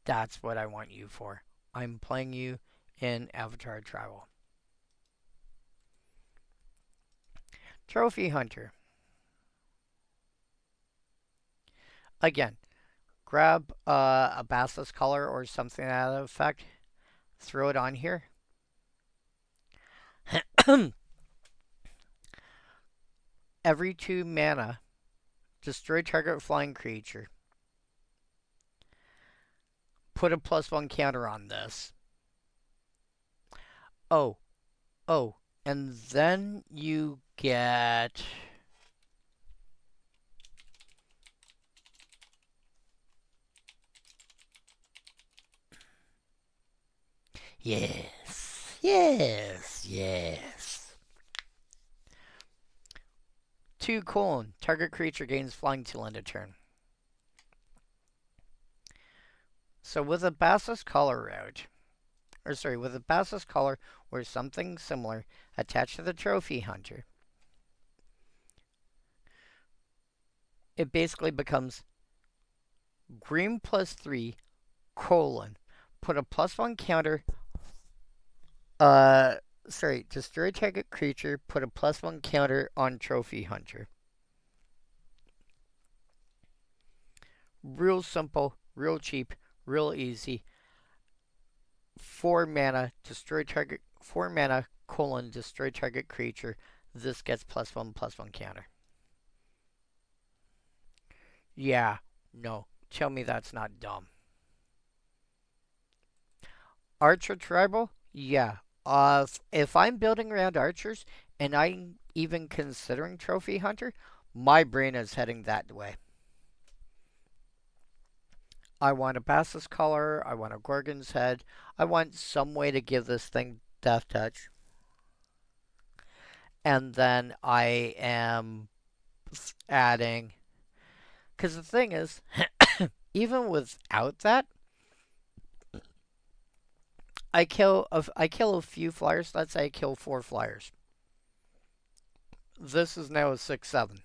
That's what I want you for. I'm playing you in Avatar Tribal. Trophy Hunter. Again, grab a Basilisk color or something to that effect. Throw it on here. Every 2 mana, destroy target flying creature. Put a +1 counter on this. Oh, and then you get... Yes. 2 colon. Target creature gains flying till end of turn. So with a Bassus color route, or sorry, with a Bassus color or something similar attached to the trophy hunter, it basically becomes green +3 colon. Put a +1 counter. Sorry, destroy target creature. Put a +1 counter on trophy hunter. Real simple, real cheap, real easy. 4 mana, destroy target. 4 mana colon destroy target creature. This gets +1/+1 counter. Yeah, no. Tell me that's not dumb. Archer Tribal? Yeah. If I'm building around archers and I'm even considering Trophy Hunter, my brain is heading that way. I want a Bassus color, I want a Gorgon's head, I want some way to give this thing Death Touch. And then I am adding, because the thing is, even without that, I kill a few flyers. Let's say I kill 4 flyers. This is now a 6/7.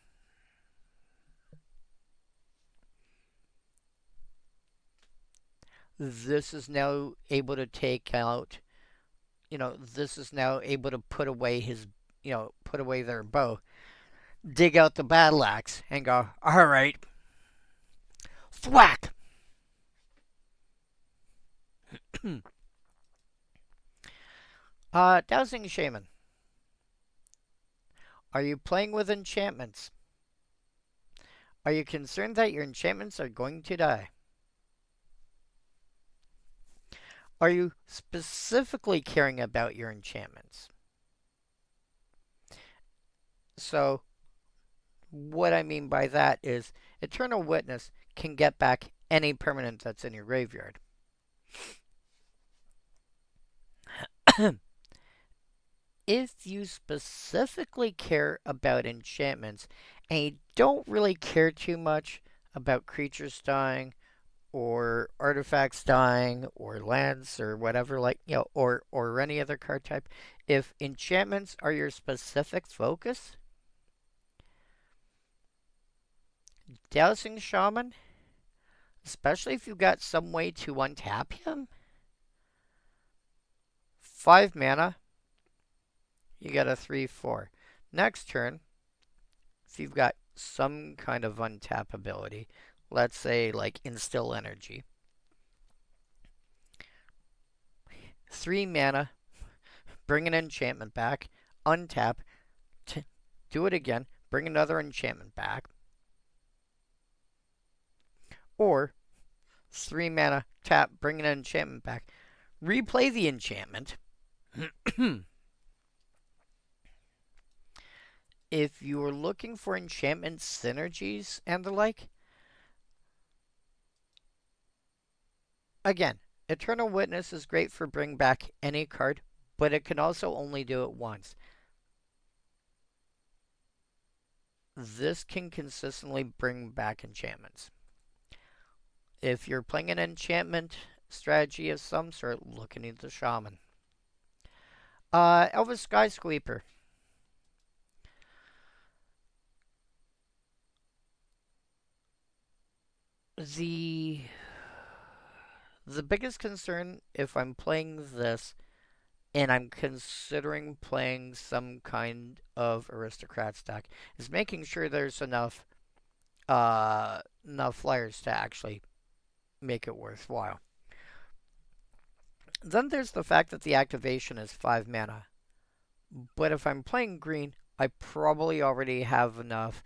This is now able to take out, this is now able to put away put away their bow, dig out the battle axe, and go, all right, thwack. Dowsing Shaman. Are you playing with enchantments? Are you concerned that your enchantments are going to die? Are you specifically caring about your enchantments? So, what I mean by that is Eternal Witness can get back any permanent that's in your graveyard. If you specifically care about enchantments and you don't really care too much about creatures dying or artifacts dying or lands or whatever, or any other card type, if enchantments are your specific focus, Dowsing Shaman, especially if you've got some way to untap him, 5 mana, you get a 3/4. Next turn, if you've got some kind of untap ability, let's say like Instill Energy, 3 mana, bring an enchantment back, untap, do it again, bring another enchantment back. Or 3 mana, tap, bring an enchantment back, replay the enchantment. If you are looking for enchantment synergies and the like, again, Eternal Witness is great for bring back any card, but it can also only do it once. This can consistently bring back enchantments. If you're playing an enchantment strategy of some sort, looking at the Shaman. Elvis Skysweeper. The biggest concern if I'm playing this and I'm considering playing some kind of aristocrat stack is making sure there's enough flyers to actually make it worthwhile. Then there's the fact that the activation is 5 mana. But if I'm playing green, I probably already have enough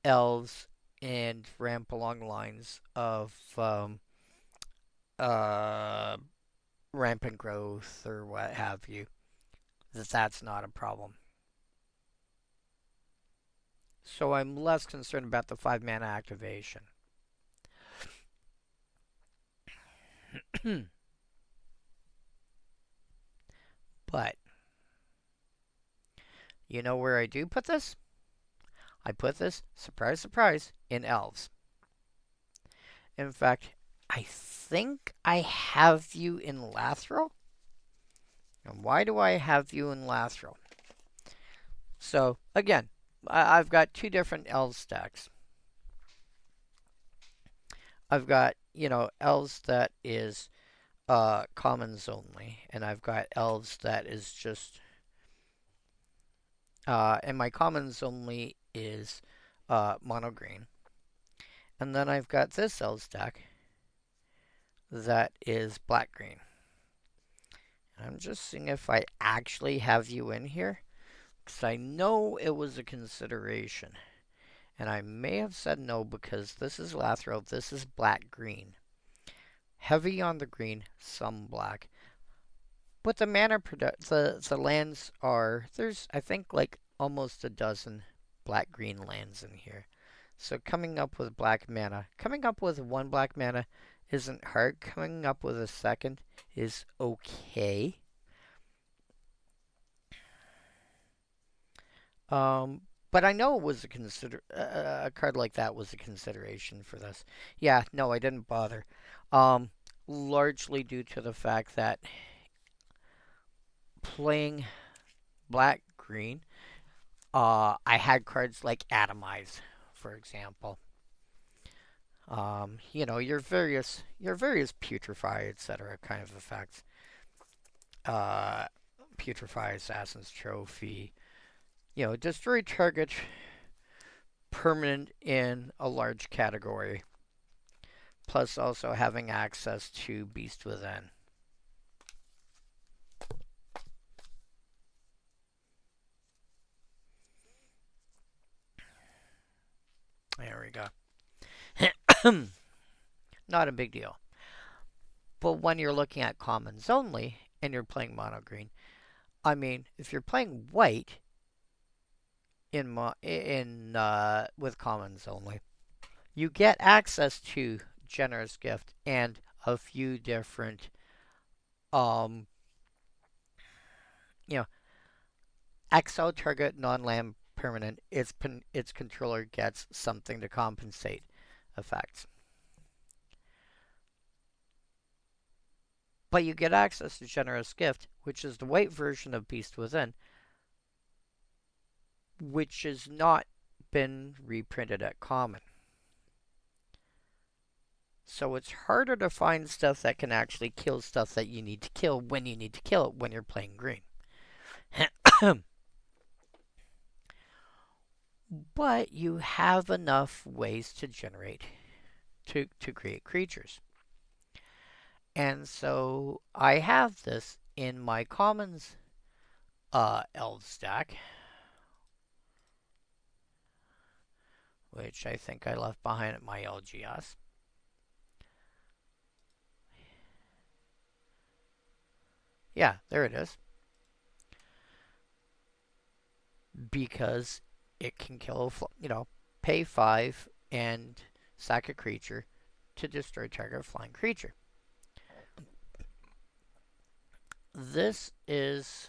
elves and ramp along lines of rampant growth or what have you. That's not a problem. So I'm less concerned about the 5 mana activation. But you know where I do put this? I put this, surprise, surprise, in elves. In fact, I think I have you in Lathril. And why do I have you in Lathril? So, again, I've got two different L stacks. I've got, elves that is commons only, and I've got elves that is just, and my commons only is mono green. And then I've got this elf stack that is black green. I'm just seeing if I actually have you in here, because I know it was a consideration. And I may have said no because this is Lathril, this is black-green. Heavy on the green, some black. But the mana the lands are, there's I think like almost a dozen black-green lands in here. So coming up with black mana, coming up with one black mana isn't hard. Coming up with a second is okay. But I know it was a card like that was a consideration for this. Yeah, no, I didn't bother. Largely due to the fact that playing black green, I had cards like Atomize, for example. Your various putrefy, etc. kind of effects. Putrefy, Assassin's Trophy. Destroy target permanent in a large category. Plus also having access to Beast Within. There we go. Not a big deal. But when you're looking at commons only and you're playing mono green, I mean, if you're playing white with commons only, you get access to Generous Gift and a few different exile target non-land permanent. Its controller gets something to compensate effects. But you get access to Generous Gift, which is the white version of Beast Within, which has not been reprinted at common. So it's harder to find stuff that can actually kill stuff that you need to kill when you need to kill it when you're playing green. But you have enough ways to generate, to create creatures. And so I have this in my commons elf stack, which I think I left behind at my LGS. Yeah, there it is. Because it can kill, pay 5 and sack a creature to destroy target flying creature. This is,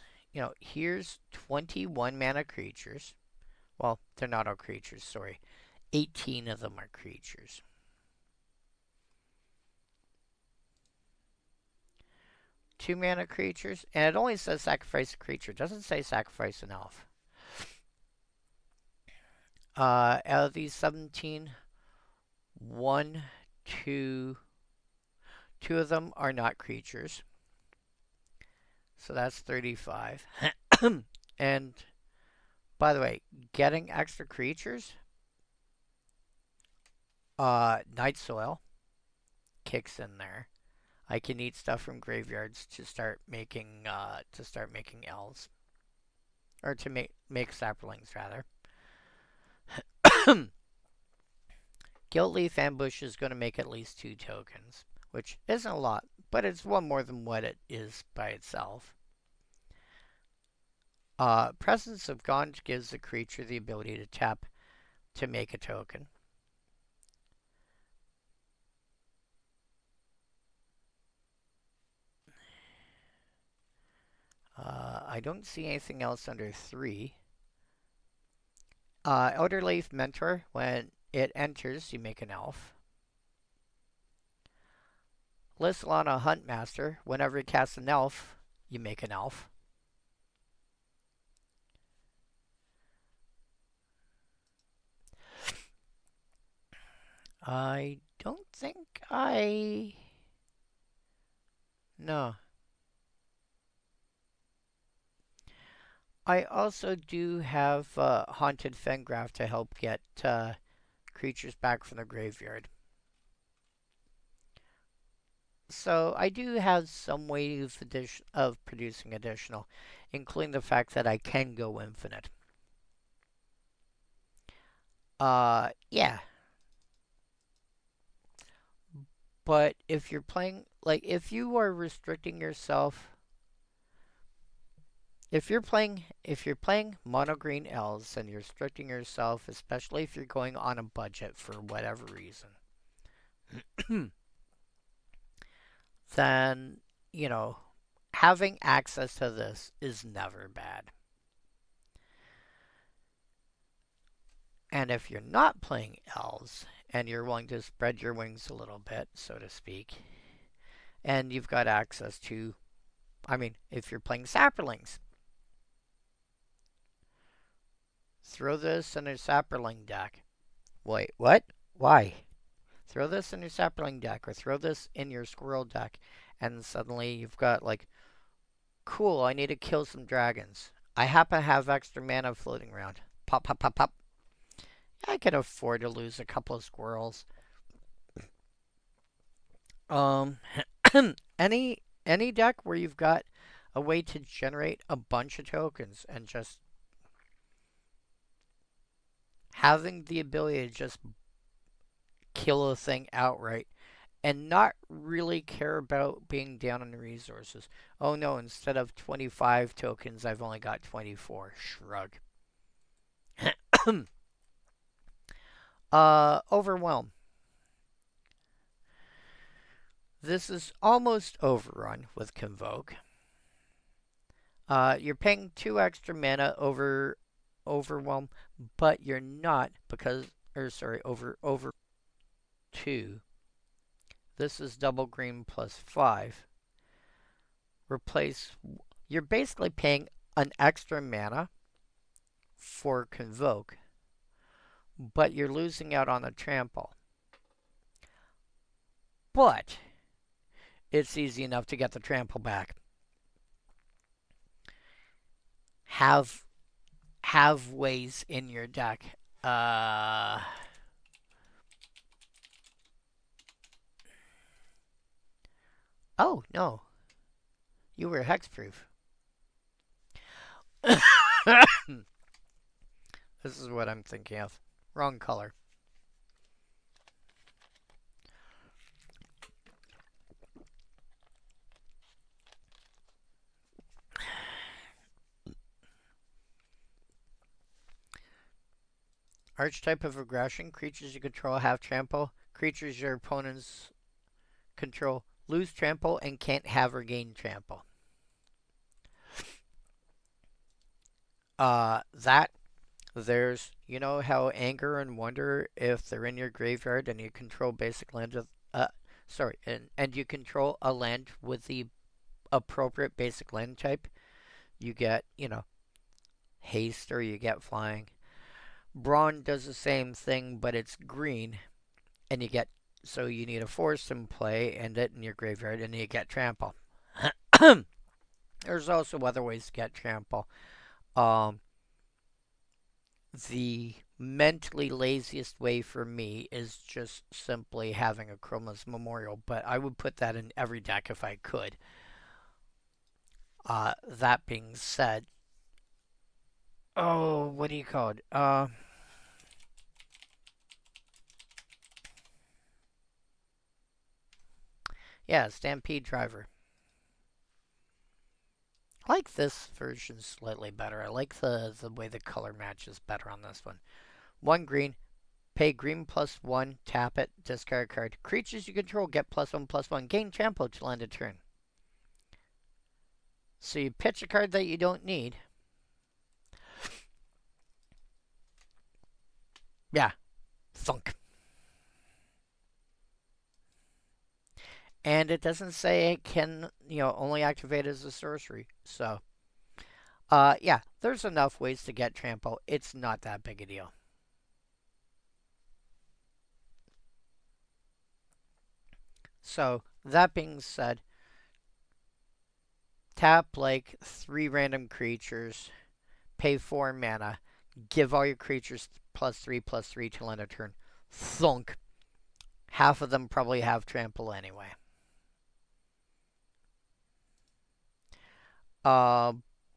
here's 21 mana creatures. Well, they're not all creatures, sorry. 18 of them are creatures. Two mana creatures, and it only says sacrifice a creature. It doesn't say sacrifice an elf. Out of these 17, two of them are not creatures. So that's 35. And by the way, getting extra creatures, Night Soil kicks in there. I can eat stuff from graveyards to start making elves, or to make saplings rather. Guiltleaf Ambush is going to make at least 2 tokens, which isn't a lot, but it's one more than what it is by itself. Presence of Gaunt gives the creature the ability to tap to make a token. I don't see anything else under 3. Elderleaf Mentor, when it enters, you make an elf. Lysolana Huntmaster, whenever you cast an elf, you make an elf. I don't think I... No. I also do have Haunted Fengraf to help get creatures back from the graveyard. So I do have some ways of producing additional, including the fact that I can go infinite. Yeah. But if you're playing, like, if you are restricting yourself, if you're playing mono green elves and you're restricting yourself, especially if you're going on a budget for whatever reason, then, you know, having access to this is never bad. And if you're not playing elves and you're willing to spread your wings a little bit, so to speak, and you've got access to, I mean, if you're playing sapperlings, throw this in a sapperling deck. Wait, what? Why? Throw this in your sapperling deck or throw this in your squirrel deck, and suddenly you've got, like, cool, I need to kill some dragons. I happen to have extra mana floating around. Pop, pop, pop, pop. I can afford to lose a couple of squirrels. Any deck where you've got a way to generate a bunch of tokens and just having the ability to just kill a thing outright and not really care about being down on the resources. Oh no, instead of 25 tokens, I've only got 24. Shrug. Overwhelm. This is almost overrun with Convoke. You're paying 2 extra mana over Overwhelm, but you're not because, over 2. This is double green plus 5. You're basically paying an extra mana for Convoke, but you're losing out on the trample. But it's easy enough to get the trample back. Have ways in your deck. Oh, no. You were hexproof. This is what I'm thinking of. Wrong color. Archetype of aggression. Creatures you control have trample. Creatures your opponents control lose trample and can't have or gain trample. There's, you know how Anger and Wonder, if they're in your graveyard and you control basic land with, and you control a land with the appropriate basic land type, you get, haste or you get flying. Brawn does the same thing, but it's green, and so you need a force in play, and it in your graveyard, and you get trample. There's also other ways to get trample. The mentally laziest way for me is just simply having a Chroma's Memorial, but I would put that in every deck if I could. That being said, what do you call it? Yeah, Stampede Driver. I like this version slightly better. I like the way the color matches better on this one. 1 green, pay green +1, tap it, discard a card. Creatures you control get +1/+1, gain trample till end of turn. So you pitch a card that you don't need. Yeah, thunk. And it doesn't say it can, only activate as a sorcery. So, yeah, there's enough ways to get trample. It's not that big a deal. So, that being said, tap like 3 random creatures, pay 4 mana, give all your creatures +3/+3 till end of turn. Thunk. Half of them probably have trample anyway. Uh,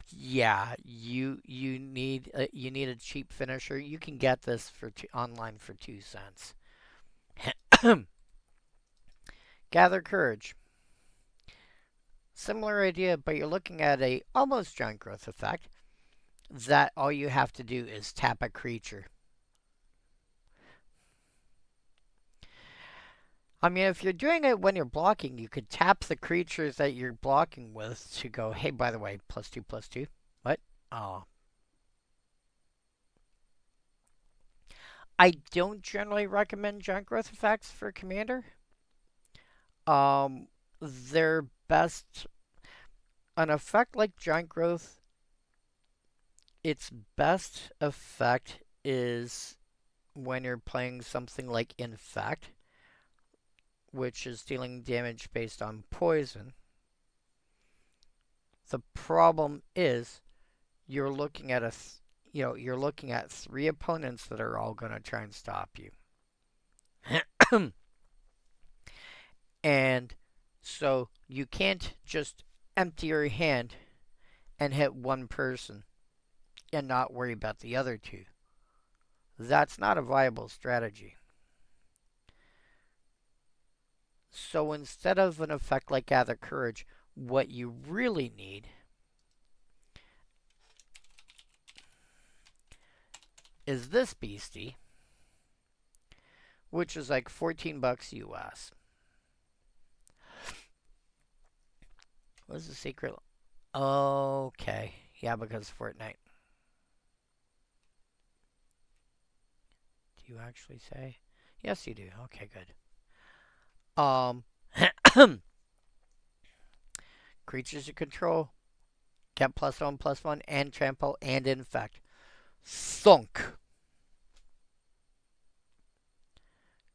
yeah, you need a cheap finisher. You can get this for online for 2 cents. Gather Courage. Similar idea, but you're looking at a almost giant growth effect. That all you have to do is tap a creature. I mean, if you're doing it when you're blocking, you could tap the creatures that you're blocking with to go, hey, by the way, +2/+2. What? Oh. I don't generally recommend giant growth effects for Commander. They're best. An effect like giant growth, its best effect is when you're playing something like Infect, which is dealing damage based on poison. The problem is you're looking at you're looking at 3 opponents that are all going to try and stop you. And so you can't just empty your hand and hit one person and not worry about the other 2. That's not a viable strategy. So instead of an effect like Gather Courage, what you really need is this beastie, which is like $14 US. What's the secret? Okay. Yeah, because Fortnite. Do you actually say? Yes, you do. Okay, good. Creatures you control get +1/+1 and trample and infect. Thunk.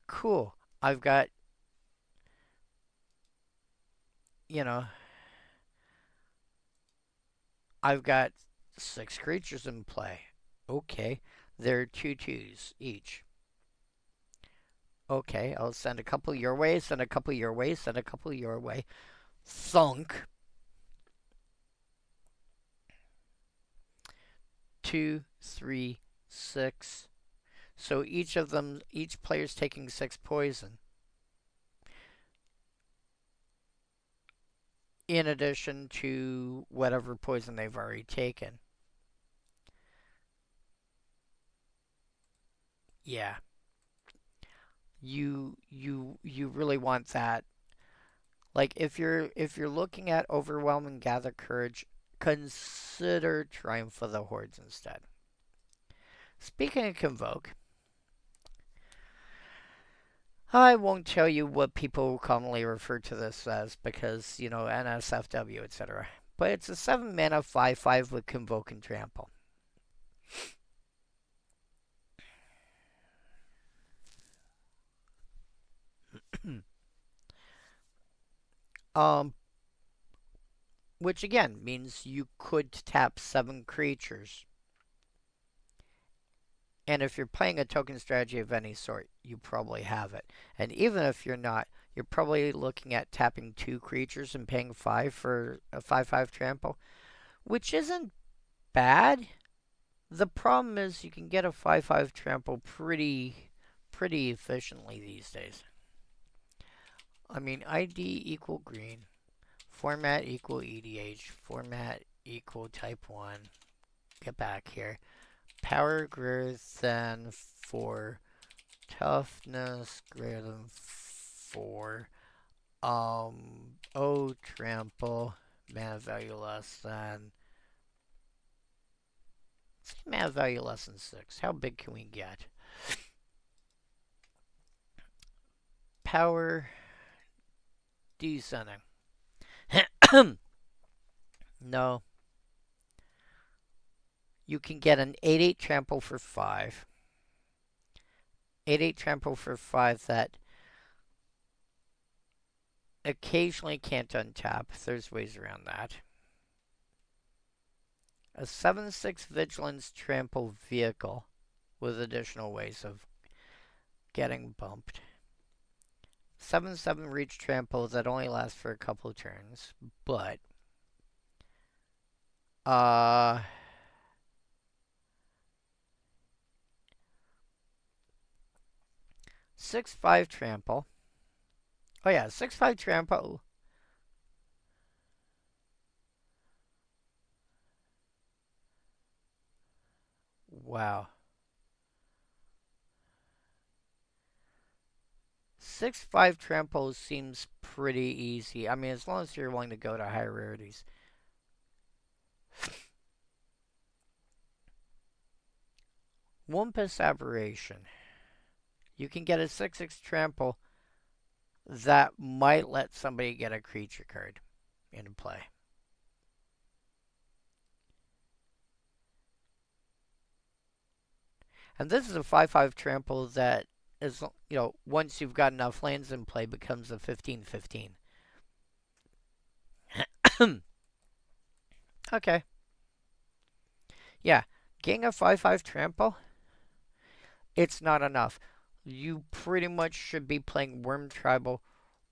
Cool. I've got, you know, I've got 6 creatures in play. Okay. They're 2/2s each. Okay, I'll send a couple your way, send a couple your way, send a couple your way. Thunk. 2, 3, 6. So each player's taking 6 poison. In addition to whatever poison they've already taken. Yeah. You really want that. Like if you're looking at overwhelming Gather Courage, consider Triumph of the Hordes instead. Speaking of Convoke, I won't tell you what people commonly refer to this as because, NSFW, etc. But it's a 7 mana 5/5 with Convoke and Trample. um, which again means you could tap 7 creatures. And if you're playing a token strategy of any sort, you probably have it. And even if you're not, you're probably looking at tapping 2 creatures and paying 5 for a 5/5 trample, which isn't bad. The problem is you can get a 5/5 trample pretty efficiently these days. I mean, ID equal green, format equal EDH, format equal type 1. Get back here. Power greater than 4, toughness greater than 4. Trample, mana value less than. Let's say mana value less than 6. How big can we get? Power descending. No. You can get an 8/8 trample for 5. 8/8 trample for 5 that occasionally can't untap. There's ways around that. A 7/6 vigilance trample vehicle with additional ways of getting bumped. 7/7 reach trample that only lasts for a couple turns, but 6/5 trample. Oh yeah, 6/5 trample. Wow. 6/5 trample seems pretty easy. I mean, as long as you're willing to go to higher rarities. Wumpus Aberration. You can get a 6/6 trample that might let somebody get a creature card into play. And this is a 5/5 trample that is, once you've got enough lands in play, becomes a 15/15. Okay. Yeah, getting a 5/5 trample, it's not enough. You pretty much should be playing Worm Tribal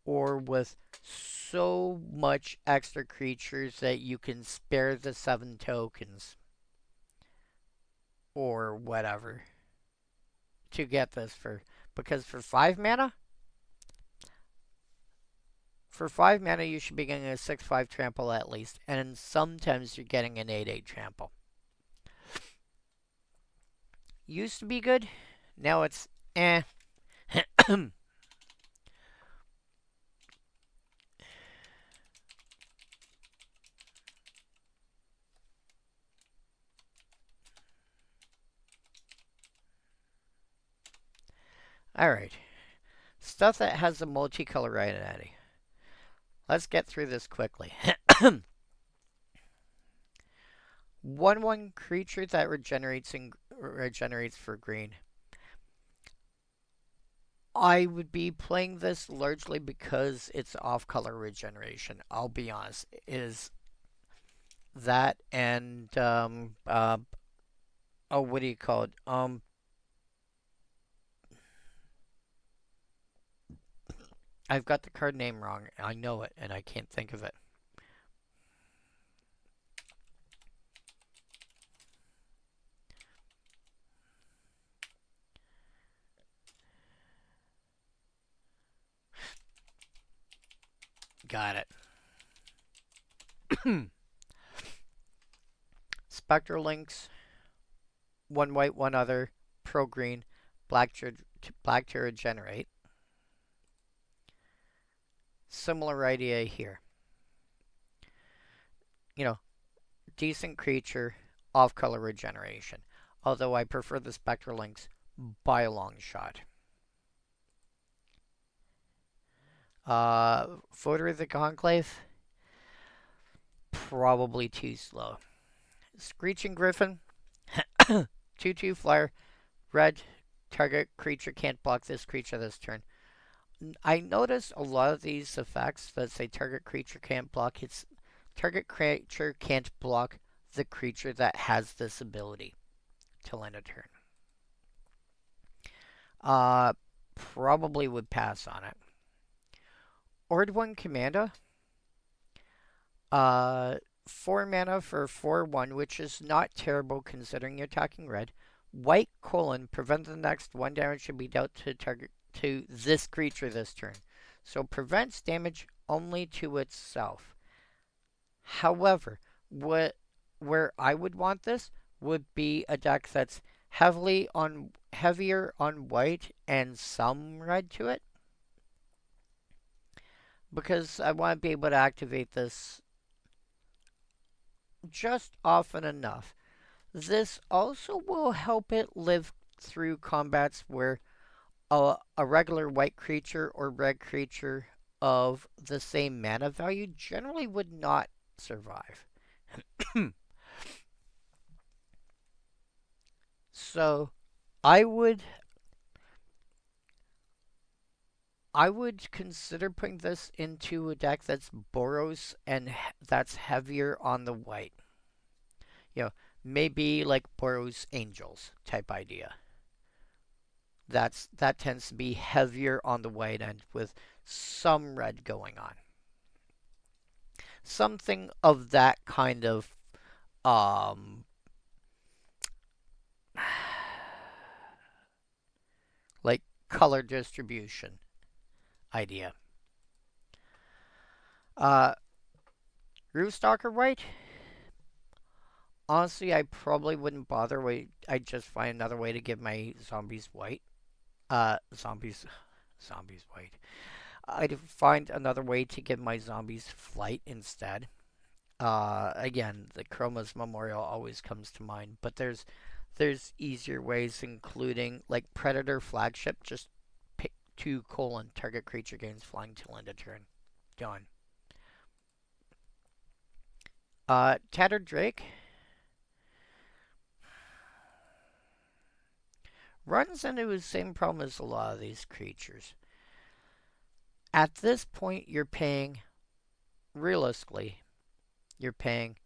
or with so much extra creatures that you can spare the 7 tokens or whatever to get this because for 5 mana, you should be getting a 6/5 trample at least, and sometimes you're getting an 8/8 trample. Used to be good, now it's eh. Alright. Stuff that has a multicolor identity. Let's get through this quickly. 1/1 creature that regenerates for green. I would be playing this largely because it's off-color regeneration. I'll be honest. It is that and what do you call it? I've got the card name wrong. I know it, and I can't think of it. Got it. Spectral Links. 1 white, 1 other. Pro green. Black to regenerate. Similar idea here. Decent creature, off-color regeneration. Although I prefer the Spectral Links by a long shot. Voter of the Conclave, probably too slow. Screeching Griffin, 2/2 flyer, red, target creature can't block this creature this turn. I notice a lot of these effects that say target creature can't block, it's target creature can't block the creature that has this ability till end of turn. Probably would pass on it. Ord1 Commando. 4 mana for 4/1, which is not terrible considering you're attacking red. White : prevent the next 1 damage to be dealt to this creature this turn. So prevents damage only to itself. However, where I would want this would be a deck that's heavier on white and some red to it. Because I want to be able to activate this just often enough. This also will help it live through combats where a regular white creature or red creature of the same mana value generally would not survive. So I would consider putting this into a deck that's Boros and that's heavier on the white. You know, maybe like Boros Angels type idea. That tends to be heavier on the white end with some red going on. Something of that kind of like color distribution idea. Roofstalker white? Honestly, I probably wouldn't bother. I'd just find another way to give my zombies white. Zombies white. I'd find another way to give my zombies flight instead. Again, the Chroma's Memorial always comes to mind, but there's easier ways, including like Predator Flagship. Just pick 2 : target creature gains flying till end of turn. Done. Tattered Drake runs into the same problem as a lot of these creatures. At this point, you're paying, realistically, you're paying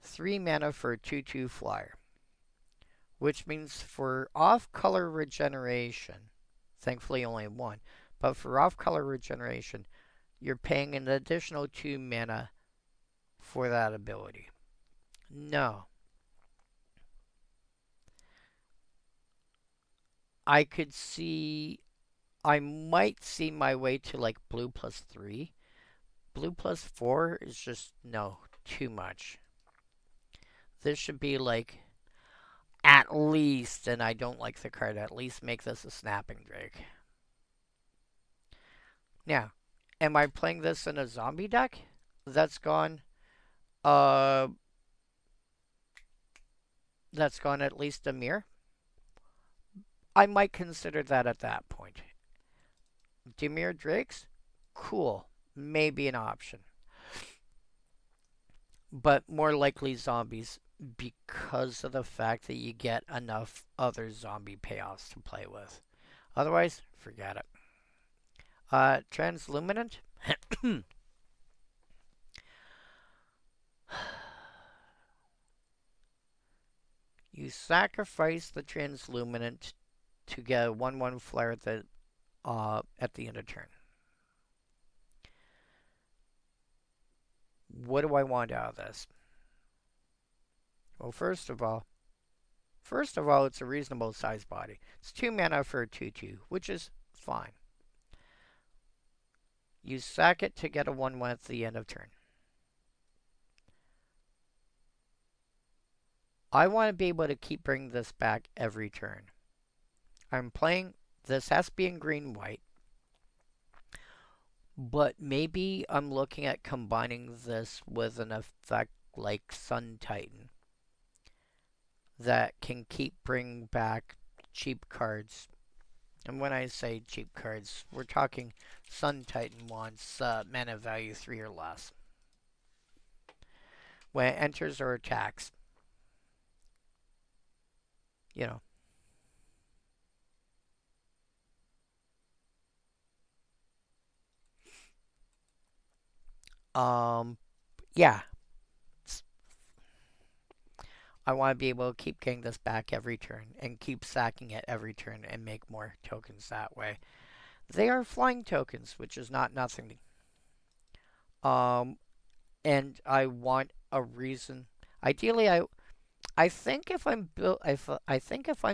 3 mana for a 2/2 flyer. Which means for off-color regeneration, thankfully only 1, but for off-color regeneration, you're paying an additional 2 mana for that ability. No. I might see my way to like blue +3. Blue +4 is just, no, too much. This should be like, at least, and I don't like the card, at least make this a Snapping Drake. Now, am I playing this in a zombie deck that's gone at least Dimir? I might consider that at that point. Dimir Drakes? Cool. Maybe an option. But more likely zombies because of the fact that you get enough other zombie payoffs to play with. Otherwise, forget it. Transluminant? You sacrifice the Transluminant to get a 1/1 flare at the end of turn. What do I want out of this? Well, first of all, it's a reasonable sized body. It's 2 mana for a 2/2, which is fine. You sack it to get a 1/1 at the end of turn. I want to be able to keep bringing this back every turn. I'm playing, this has to be in green-white, but maybe I'm looking at combining this with an effect like Sun Titan that can keep bringing back cheap cards. And when I say cheap cards, we're talking Sun Titan wants mana value 3 or less when it enters or attacks. You know. Yeah. I want to be able to keep getting this back every turn and keep sacking it every turn and make more tokens that way. They are flying tokens, which is not nothing. And I want a reason. Ideally, I think if I'm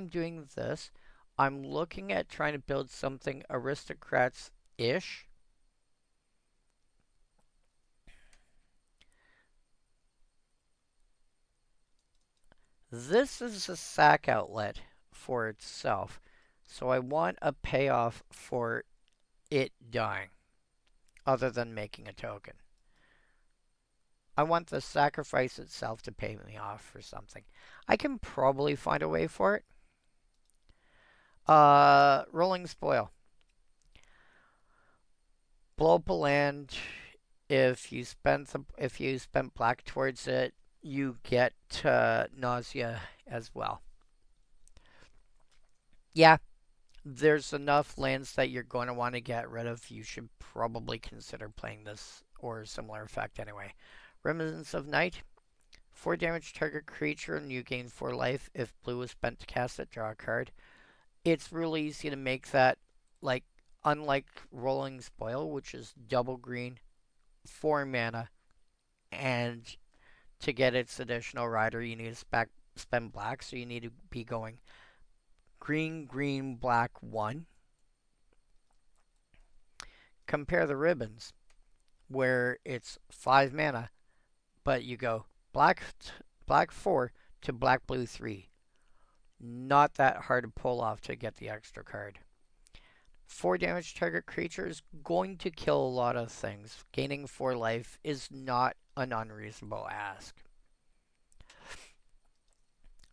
doing this, I'm looking at trying to build something aristocrats-ish. This is a sack outlet for itself, so I want a payoff for it dying, other than making a token. I want the sacrifice itself to pay me off for something. I can probably find a way for it. Rolling Spoil. Blow up a land. If you spent black towards it, you get nausea as well. Yeah, there's enough lands that you're going to want to get rid of. You should probably consider playing this or a similar effect anyway. Remnants of Night. 4 damage target creature and you gain 4 life. If blue is spent to cast it, draw a card. It's really easy to make that, like, unlike Rolling Spoil, which is double green, 4 mana, and to get its additional rider, you need to spend black, so you need to be going green, green, black, 1. Compare the ribbons, where it's 5 mana, but you go black 4 to black, blue 3. Not that hard to pull off to get the extra card. 4 damage target creature is going to kill a lot of things. Gaining 4 life is not an unreasonable ask.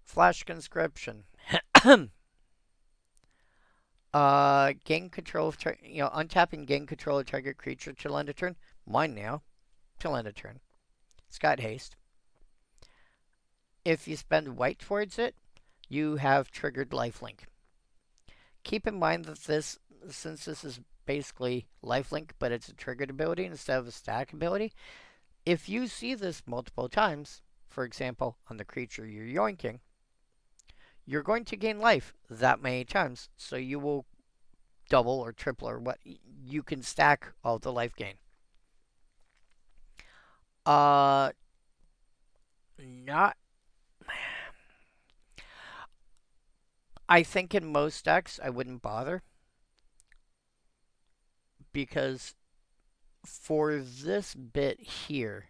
Flash Conscription. Gain control of untap and gain control of target creature till end of turn. Mine now. Till end of turn. It's got haste. If you spend white towards it, you have triggered lifelink. Keep in mind that since this is basically lifelink, but it's a triggered ability instead of a static ability, if you see this multiple times, for example, on the creature you're yoinking, you're going to gain life that many times, so you will double or triple or what you can stack all the life gain. Not. I think in most decks I wouldn't bother because for this bit here,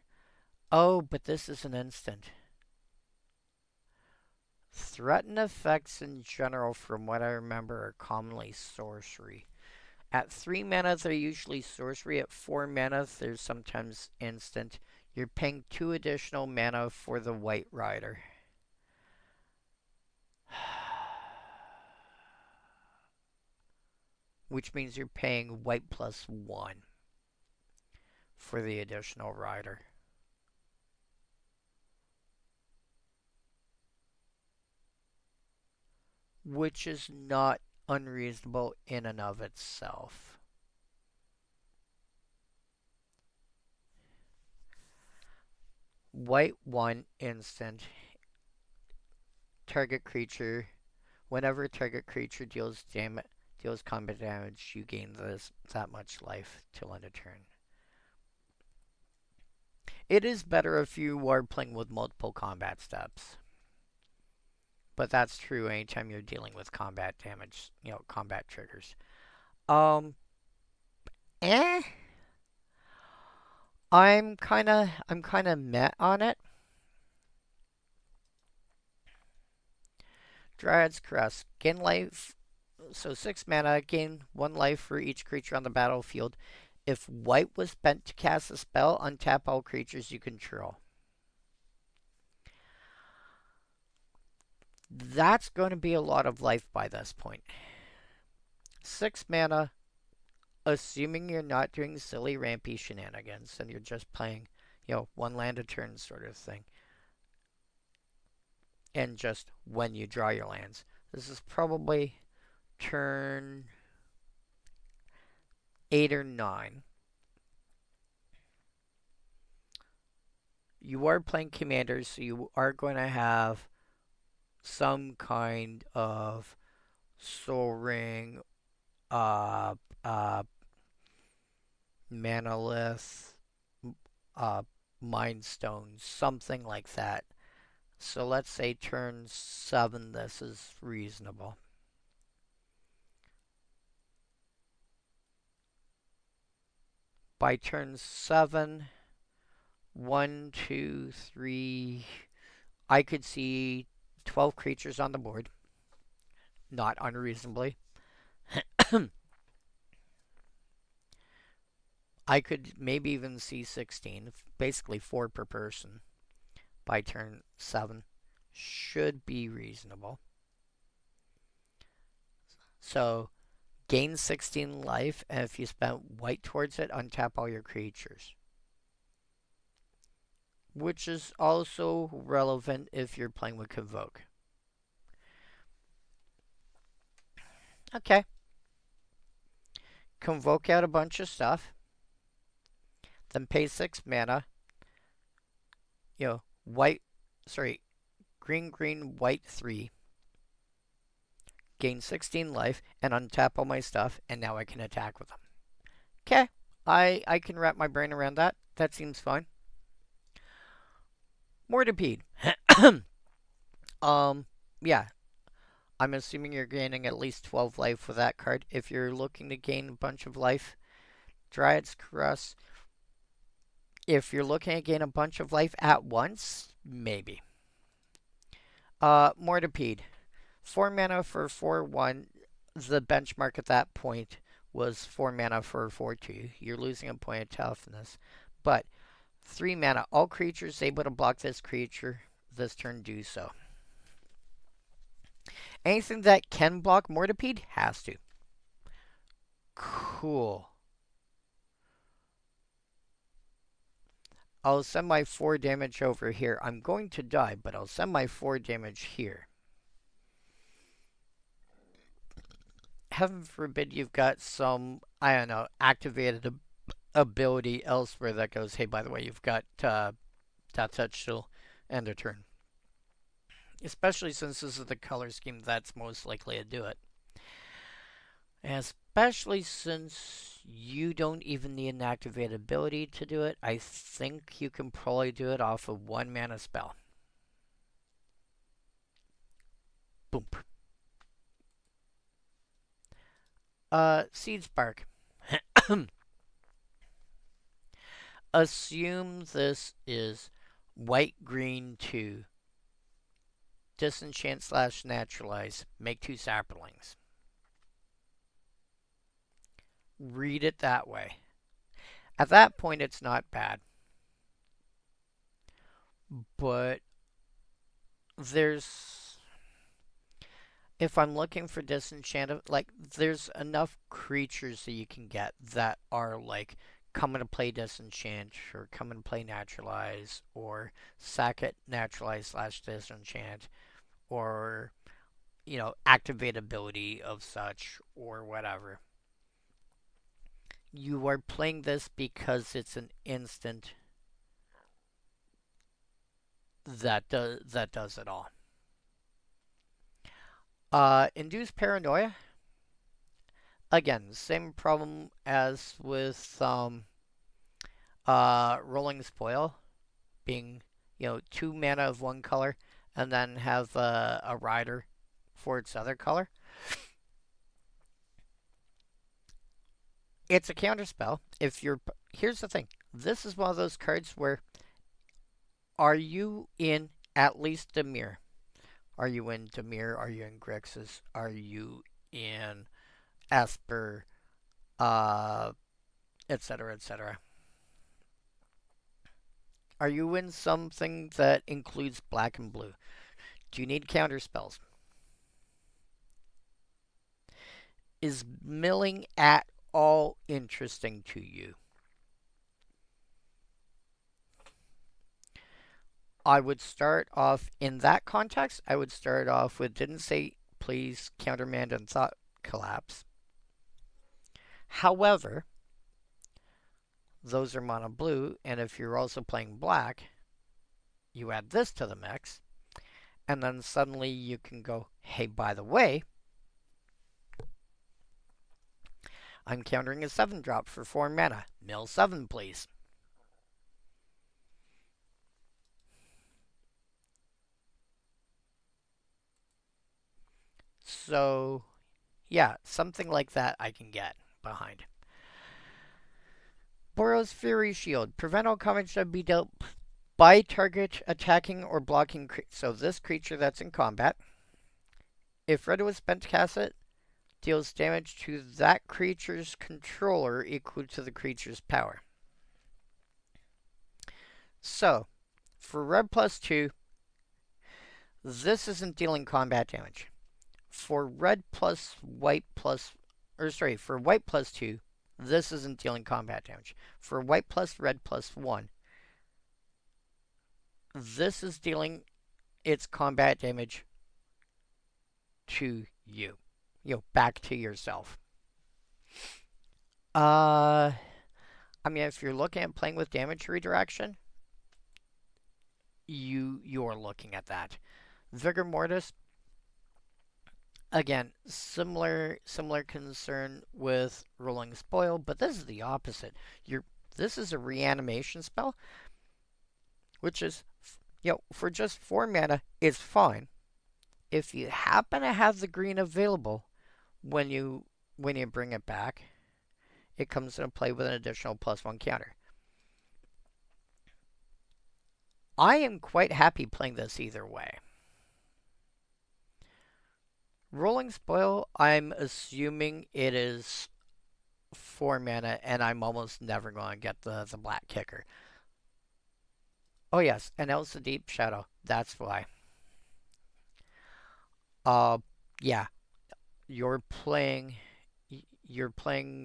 oh, but this is an instant. Threaten effects in general, from what I remember, are commonly sorcery. At 3 mana, they're usually sorcery. At 4 mana, they're sometimes instant. You're paying 2 additional mana for the White Rider. Which means you're paying white plus 1 for the additional rider. Which is not unreasonable in and of itself. White 1 instant. Target creature. Whenever target creature deals combat damage, you gain that much life till end of turn. It is better if you are playing with multiple combat steps. But that's true anytime you're dealing with combat damage, combat triggers. Eh. I'm kinda met on it. Dryad's Crest. Gain life. So 6 mana, gain 1 life for each creature on the battlefield. If white was spent to cast a spell, untap all creatures you control. That's going to be a lot of life by this point. 6 mana, assuming you're not doing silly rampy shenanigans and you're just playing, 1 land a turn sort of thing. And just when you draw your lands. This is probably turn 8 or 9. You are playing commanders, so you are going to have some kind of Soul Ring, Manolith, Mind Stone, something like that. So let's say turn 7, this is reasonable. By turn 7, 1, 2, 3, I could see 12 creatures on the board. Not unreasonably. I could maybe even see 16, basically 4 per person by turn 7. Should be reasonable. So, gain 16 life, and if you spent white towards it, untap all your creatures. Which is also relevant if you're playing with Convoke. Okay. Convoke out a bunch of stuff. Then pay 6 mana. You know, green, white 3. Gain 16 life, and untap all my stuff, and now I can attack with them. Okay. I can wrap my brain around that. That seems fine. Mortipede. Yeah. I'm assuming you're gaining at least 12 life with that card. If you're looking to gain a bunch of life, Dryad's Caress. If you're looking to gain a bunch of life at once, maybe. Mortipede. 4 mana for 4/1. The benchmark at that point was 4 mana for 4/2. You're losing a point of toughness. But 3 mana. All creatures able to block this creature this turn do so. Anything that can block Mortipede has to. Cool. I'll send my 4 damage over here. I'm going to die, but I'll send my 4 damage here. Heaven forbid you've got some, I don't know, activated ability elsewhere that goes, hey, by the way, you've got that touch till end of turn. Especially since this is the color scheme that's most likely to do it. Especially since you don't even need an activated ability to do it. I think you can probably do it off of 1 mana spell. Boom. Seed Spark. Assume this is white, green 2. Disenchant / naturalize. Make 2 saplings. Read it that way. At that point, it's not bad. But there's... If I'm looking for disenchant, like, there's enough creatures that you can get that are, like, coming to play disenchant, or coming to play naturalize, or sack it naturalize / disenchant, or, you know, activate ability of such, or whatever. You are playing this because it's an instant that does it all. Induce Paranoia. Again, same problem as with Rolling Spoil, being, you know, 2 mana of 1 color, and then have a rider for its other color. It's a counterspell. Here's the thing. This is one of those cards where, are you in at least Dimir? Are you in Dimir? Are you in Grixis? Are you in Esper? Etc., etc. Are you in something that includes black and blue? Do you need counterspells? Is milling at all interesting to you? I would start off, in that context, I would start off with, didn't say please countermand and thought collapse. However, those are mono blue, and if you're also playing black, you add this to the mix, and then suddenly you can go, hey, by the way, I'm countering a 7-drop for 4 mana. Mill 7, please. So, yeah, something like that I can get behind. Boros Fury Shield. Prevent all coverage to be dealt by target attacking or blocking. So this creature that's in combat, if red was spent to cast it, deals damage to that creature's controller equal to the creature's power. So, for red +2, this isn't dealing combat damage. For red +white or sorry, for white plus 2, this isn't dealing combat damage. For white plus red plus 1, this is dealing its combat damage to you. Back to yourself. I mean, if you're looking at playing with damage redirection, you're looking at that. Vigor Mortis, again, similar concern with Rolling Spoil, but this is the opposite. This is a reanimation spell, which is, for just 4 mana, is fine. If you happen to have the green available when you bring it back, it comes into play with an additional +1 counter. I am quite happy playing this either way. Rolling Spoil, I'm assuming it is 4 mana, and I'm almost never going to get the black kicker. Oh yes, and else the Deep Shadow. That's why. Yeah. You're playing you're playing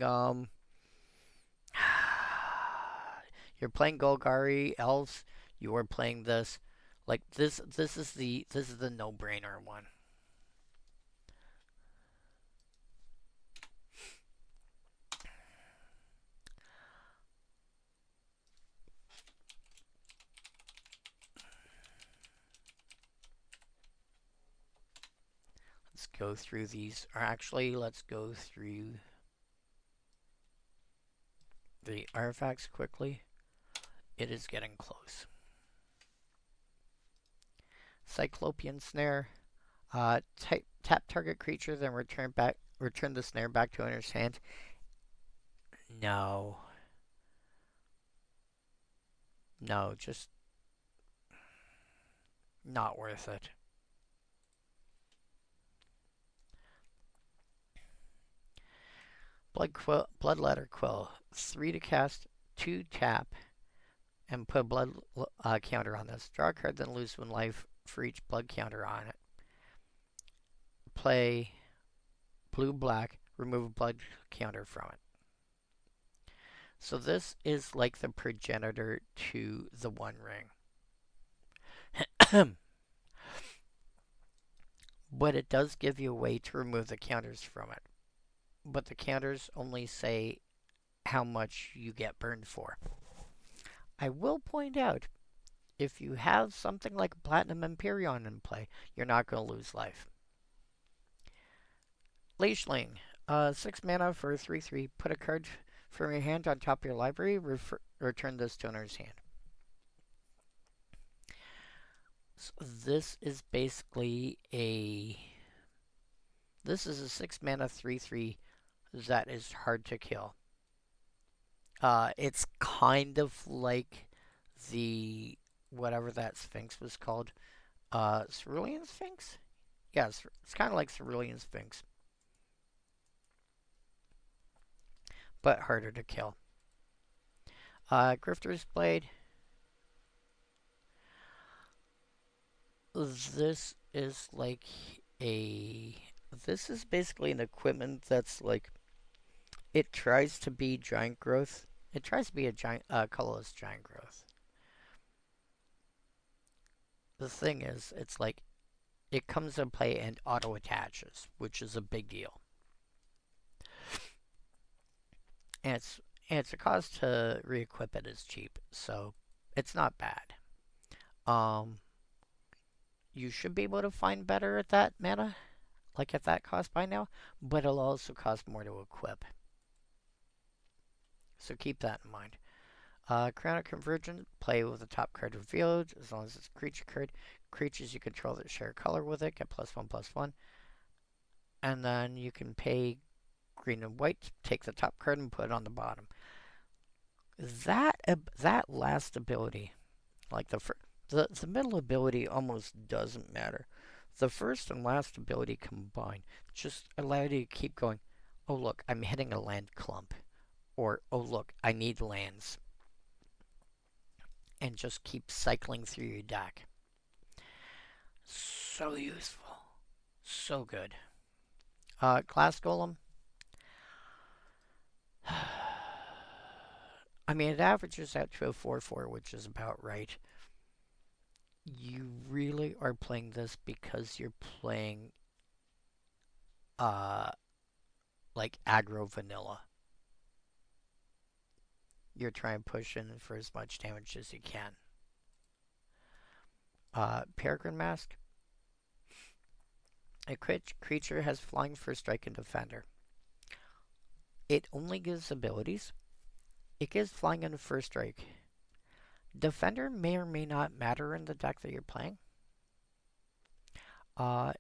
Golgari, else you're playing this. Like this is the no-brainer one. Let's go through these. Or actually, let's go through the artifacts quickly. It is getting close. Cyclopean Snare. Tap target creature, then return the snare back to owner's hand. No. No, just not worth it. Bloodletter Quill. 3 to cast, 2 tap, and put a blood counter on this. Draw a card, then lose 1 life for each blood counter on it. Play blue-black, remove a blood counter from it. So this is like the progenitor to the One Ring. But it does give you a way to remove the counters from it. But the counters only say how much you get burned for. I will point out, if you have something like Platinum Empyrean in play, you're not going to lose life. Leashling. 6 mana for a 3/3. Put a card from your hand on top of your library. Return this to owner's hand. So this is basically This is a 6 mana 3/3 that is hard to kill. It's kind of like the whatever that Sphinx was called. Cerulean Sphinx? Yes, it's kind of like Cerulean Sphinx. But harder to kill. Grifter's Blade. This is like this is basically an equipment that's like, it tries to be giant growth. It tries to be a giant, colorless giant growth. The thing is, it's like, it comes into play and auto attaches, which is a big deal. And it's a cost to re-equip it is cheap, so it's not bad. You should be able to find better at that mana, like at that cost by now, but it'll also cost more to equip. So keep that in mind. Crown of Convergence, play with the top card revealed, as long as it's a creature card. Creatures you control that share color with it get +1/+1. And then you can pay green and white, take the top card and put it on the bottom. That last ability, like the middle ability almost doesn't matter. The first and last ability combined just allow you to keep going. Oh look, I'm hitting a land clump. Or, oh look, I need lands. And just keep cycling through your deck. So useful. So good. Glass Golem. I mean, it averages out to a 4-4, which is about right. You really are playing this because you're playing uh like aggro vanilla. You're trying to push in for as much damage as you can. Peregrine Mask. A creature has flying, first strike, and defender. It only gives abilities. It gives flying and first strike. Defender may or may not matter in the deck that you're playing.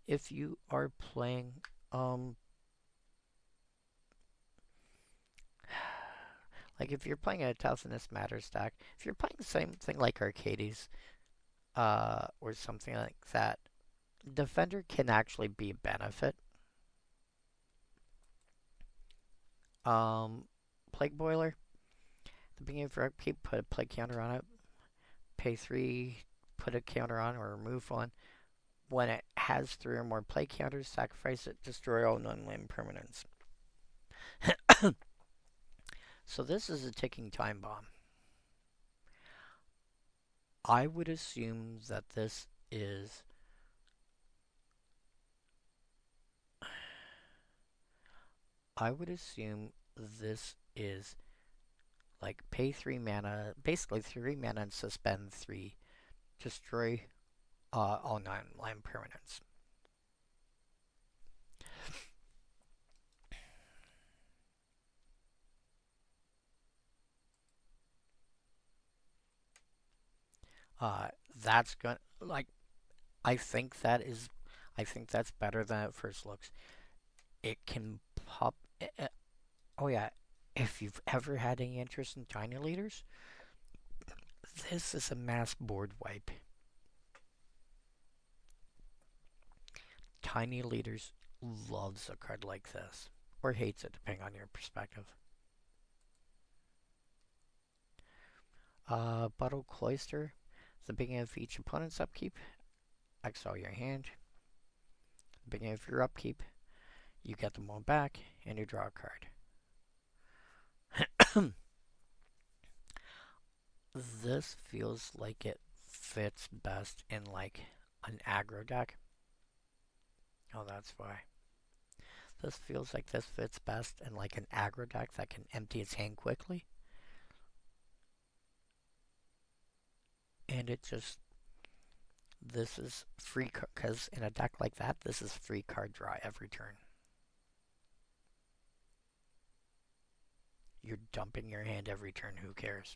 If you are playing, like if you're playing a Toughness Matters deck, if you're playing the same thing like Arcades, or something like that, Defender can actually be a benefit. Plague Boiler. At the beginning of your upkeep, put a plague counter on it. Pay 3, put a counter on or remove one. When it has 3 or more plague counters, sacrifice it, destroy all non-land permanents. So this is a ticking time bomb. I would assume that this is like pay 3 mana, basically 3 mana and suspend 3, destroy all non-land permanents. That's gonna, like, I think that's better than it first looks. It can pop. Oh yeah, if you've ever had any interest in tiny leaders, this is a mass board wipe. Tiny leaders loves a card like this, or hates it depending on your perspective. Bottle Cloister. At the beginning of each opponent's upkeep, exile your hand. At the beginning of your upkeep, you get them all back, and you draw a card. This feels like it fits best in like an aggro deck. Oh, that's why. This feels like this fits best in like an aggro deck that can empty its hand quickly. And it just, this is free, because in a deck like that, this is free card draw every turn. You're dumping your hand every turn, who cares?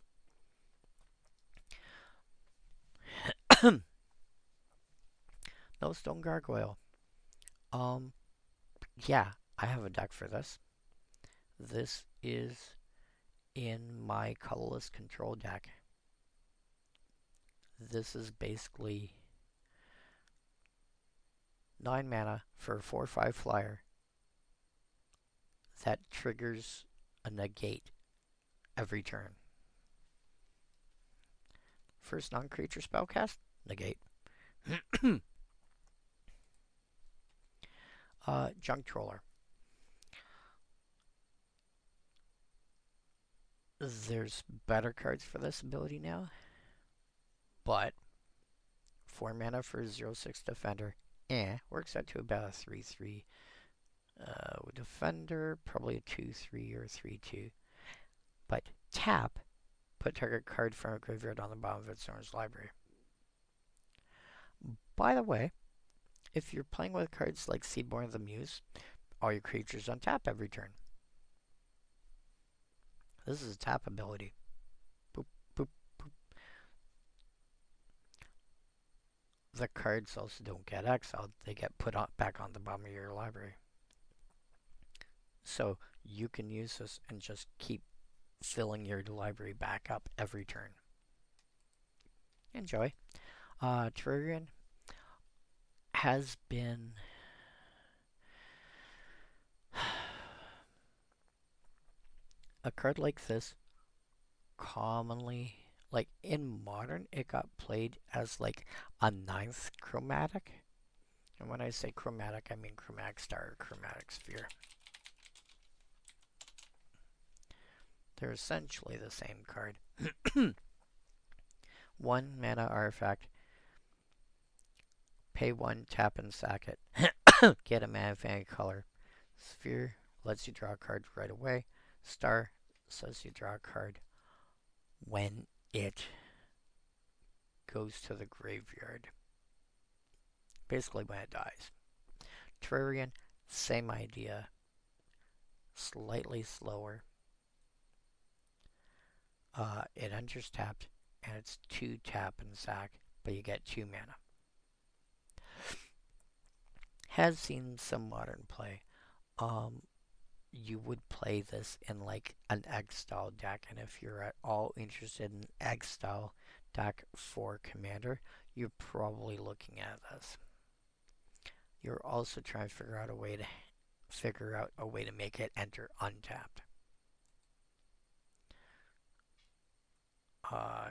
No Stone Gargoyle. Yeah, I have a deck for this. This is in my colorless control deck. This is basically 9 mana for a 4/5 flyer that triggers a negate every turn. First non-creature spellcast, negate. Junk Troller. There's better cards for this ability now, but 4 mana for 0/6 defender, works out to about a 3/3. Defender, probably a 2/3 or 3/2. But tap, put target card from a graveyard on the bottom of its owner's library. By the way, if you're playing with cards like Seedborn of the Muse, all your creatures on tap every turn. This is a tap ability. Boop, boop, boop. The cards also don't get exiled. They get put back on the bottom of your library. So you can use this and just keep filling your library back up every turn. Enjoy. Turian has been a card like this commonly, like in Modern, it got played as like a 9th chromatic. And when I say chromatic, I mean chromatic star or chromatic sphere. They're essentially the same card. 1 mana artifact. Pay 1, tap and sack it. Get a mana of any color. Sphere lets you draw a card right away. Star says you draw a card when it goes to the graveyard. Basically when it dies. Terrarian, same idea. Slightly slower. It enters tapped, and it's 2 tap and sack, but you get 2 mana. Has seen some modern play. You would play this in like an X-style deck, and if you're at all interested in X-style deck for Commander, you're probably looking at this. You're also trying to figure out a way to make it enter untapped.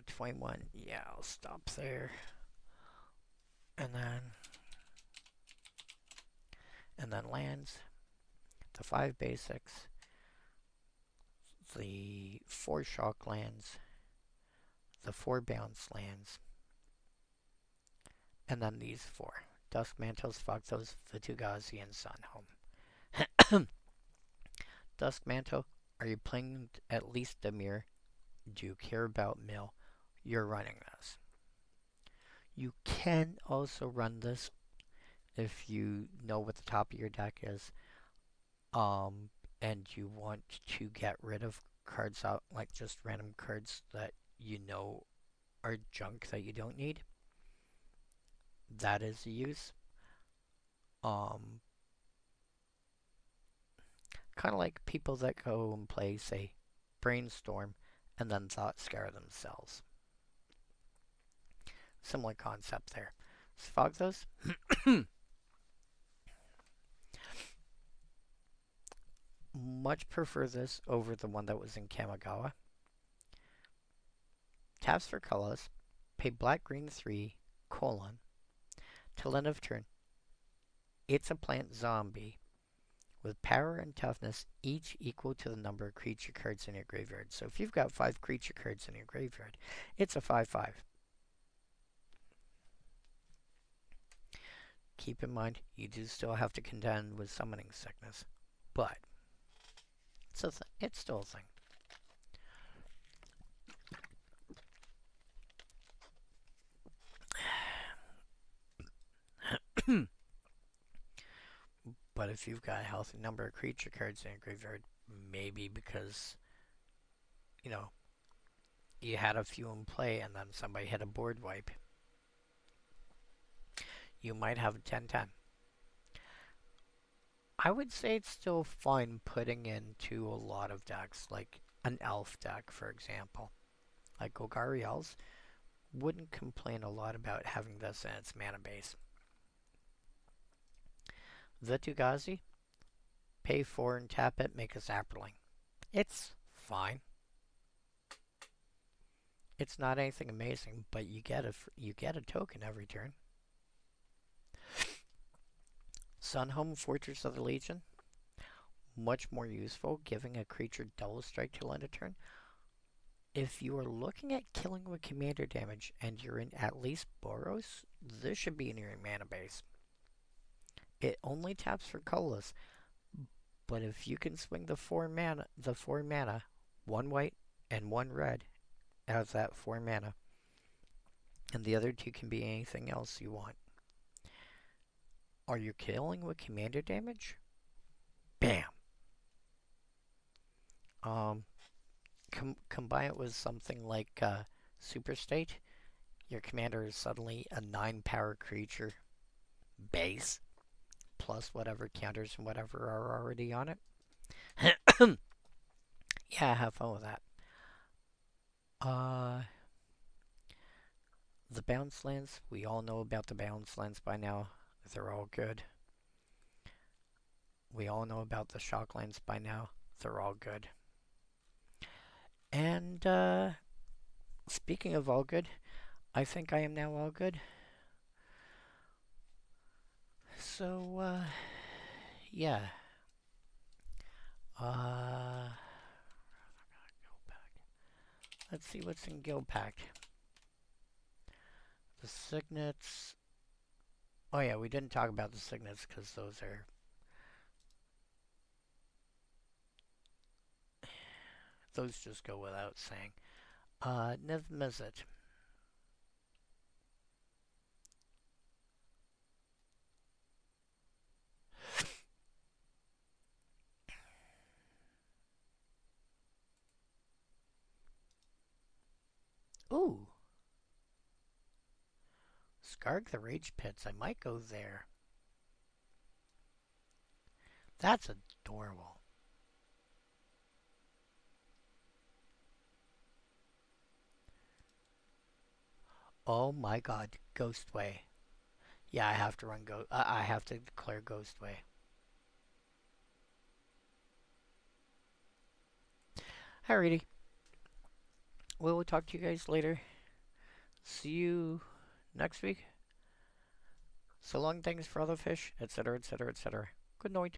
21, yeah, I'll stop there. And then lands, the 5 basics, the 4 shock lands, the 4 bounce lands, and then these 4. Dusk Mantles, Foxos, Vitu-Ghazi, and Sunhome. Dusk Mantle, are you playing at least Dimir? Do you care about mill? You're running this. You can also run this if you know what the top of your deck is, and you want to get rid of cards out, like just random cards that you know are junk that you don't need. That is a use. Kind of like people that go and play, say, Brainstorm, and then Thought Scour themselves. Similar concept there. Sphogthos. Much prefer this over the one that was in Kamigawa. Taps for colors. Pay black green 3, till end of turn. It's a plant zombie with power and toughness each equal to the number of creature cards in your graveyard. So if you've got 5 creature cards in your graveyard, it's a 5/5. Keep in mind, you do still have to contend with summoning sickness, but it's still a thing. But if you've got a healthy number of creature cards in your graveyard, maybe because, you know, you had a few in play and then somebody hit a board wipe, you might have a 10/10. I would say it's still fine putting into a lot of decks, like an elf deck, for example. Like Golgari elves wouldn't complain a lot about having this in its mana base. Vitu-Ghazi, pay 4 and tap it, make a Zapperling. It's fine. It's not anything amazing, but you get a token every turn. Sunhome, Fortress of the Legion, much more useful, giving a creature double strike till end of turn. If you are looking at killing with commander damage and you're in at least Boros, this should be in your mana base. It only taps for colorless, but if you can swing the 4 mana, 1 white and 1 red out of that 4 mana, and the other 2 can be anything else you want. Are you killing with commander damage? Bam! Combine it with something like Super State. Your commander is suddenly a 9 power creature base, plus whatever counters and whatever are already on it. Yeah, have fun with that. The bounce lands, we all know about the bounce lands by now. They're all good. We all know about the shock lands by now. They're all good. And speaking of all good, I think I am now all good. So, yeah. Let's see what's in Guild Pact. The signets. Oh yeah, we didn't talk about the signets because those are... Those just go without saying. Niv Mizzet. Ooh. Skarg the Rage Pits. I might go there. That's adorable. Oh my god. Ghostway. Yeah, I have to run I have to declare Ghostway. Alrighty. We will talk to you guys later. See you next week. So long, thanks for other fish, etc., etc., etc. Good night.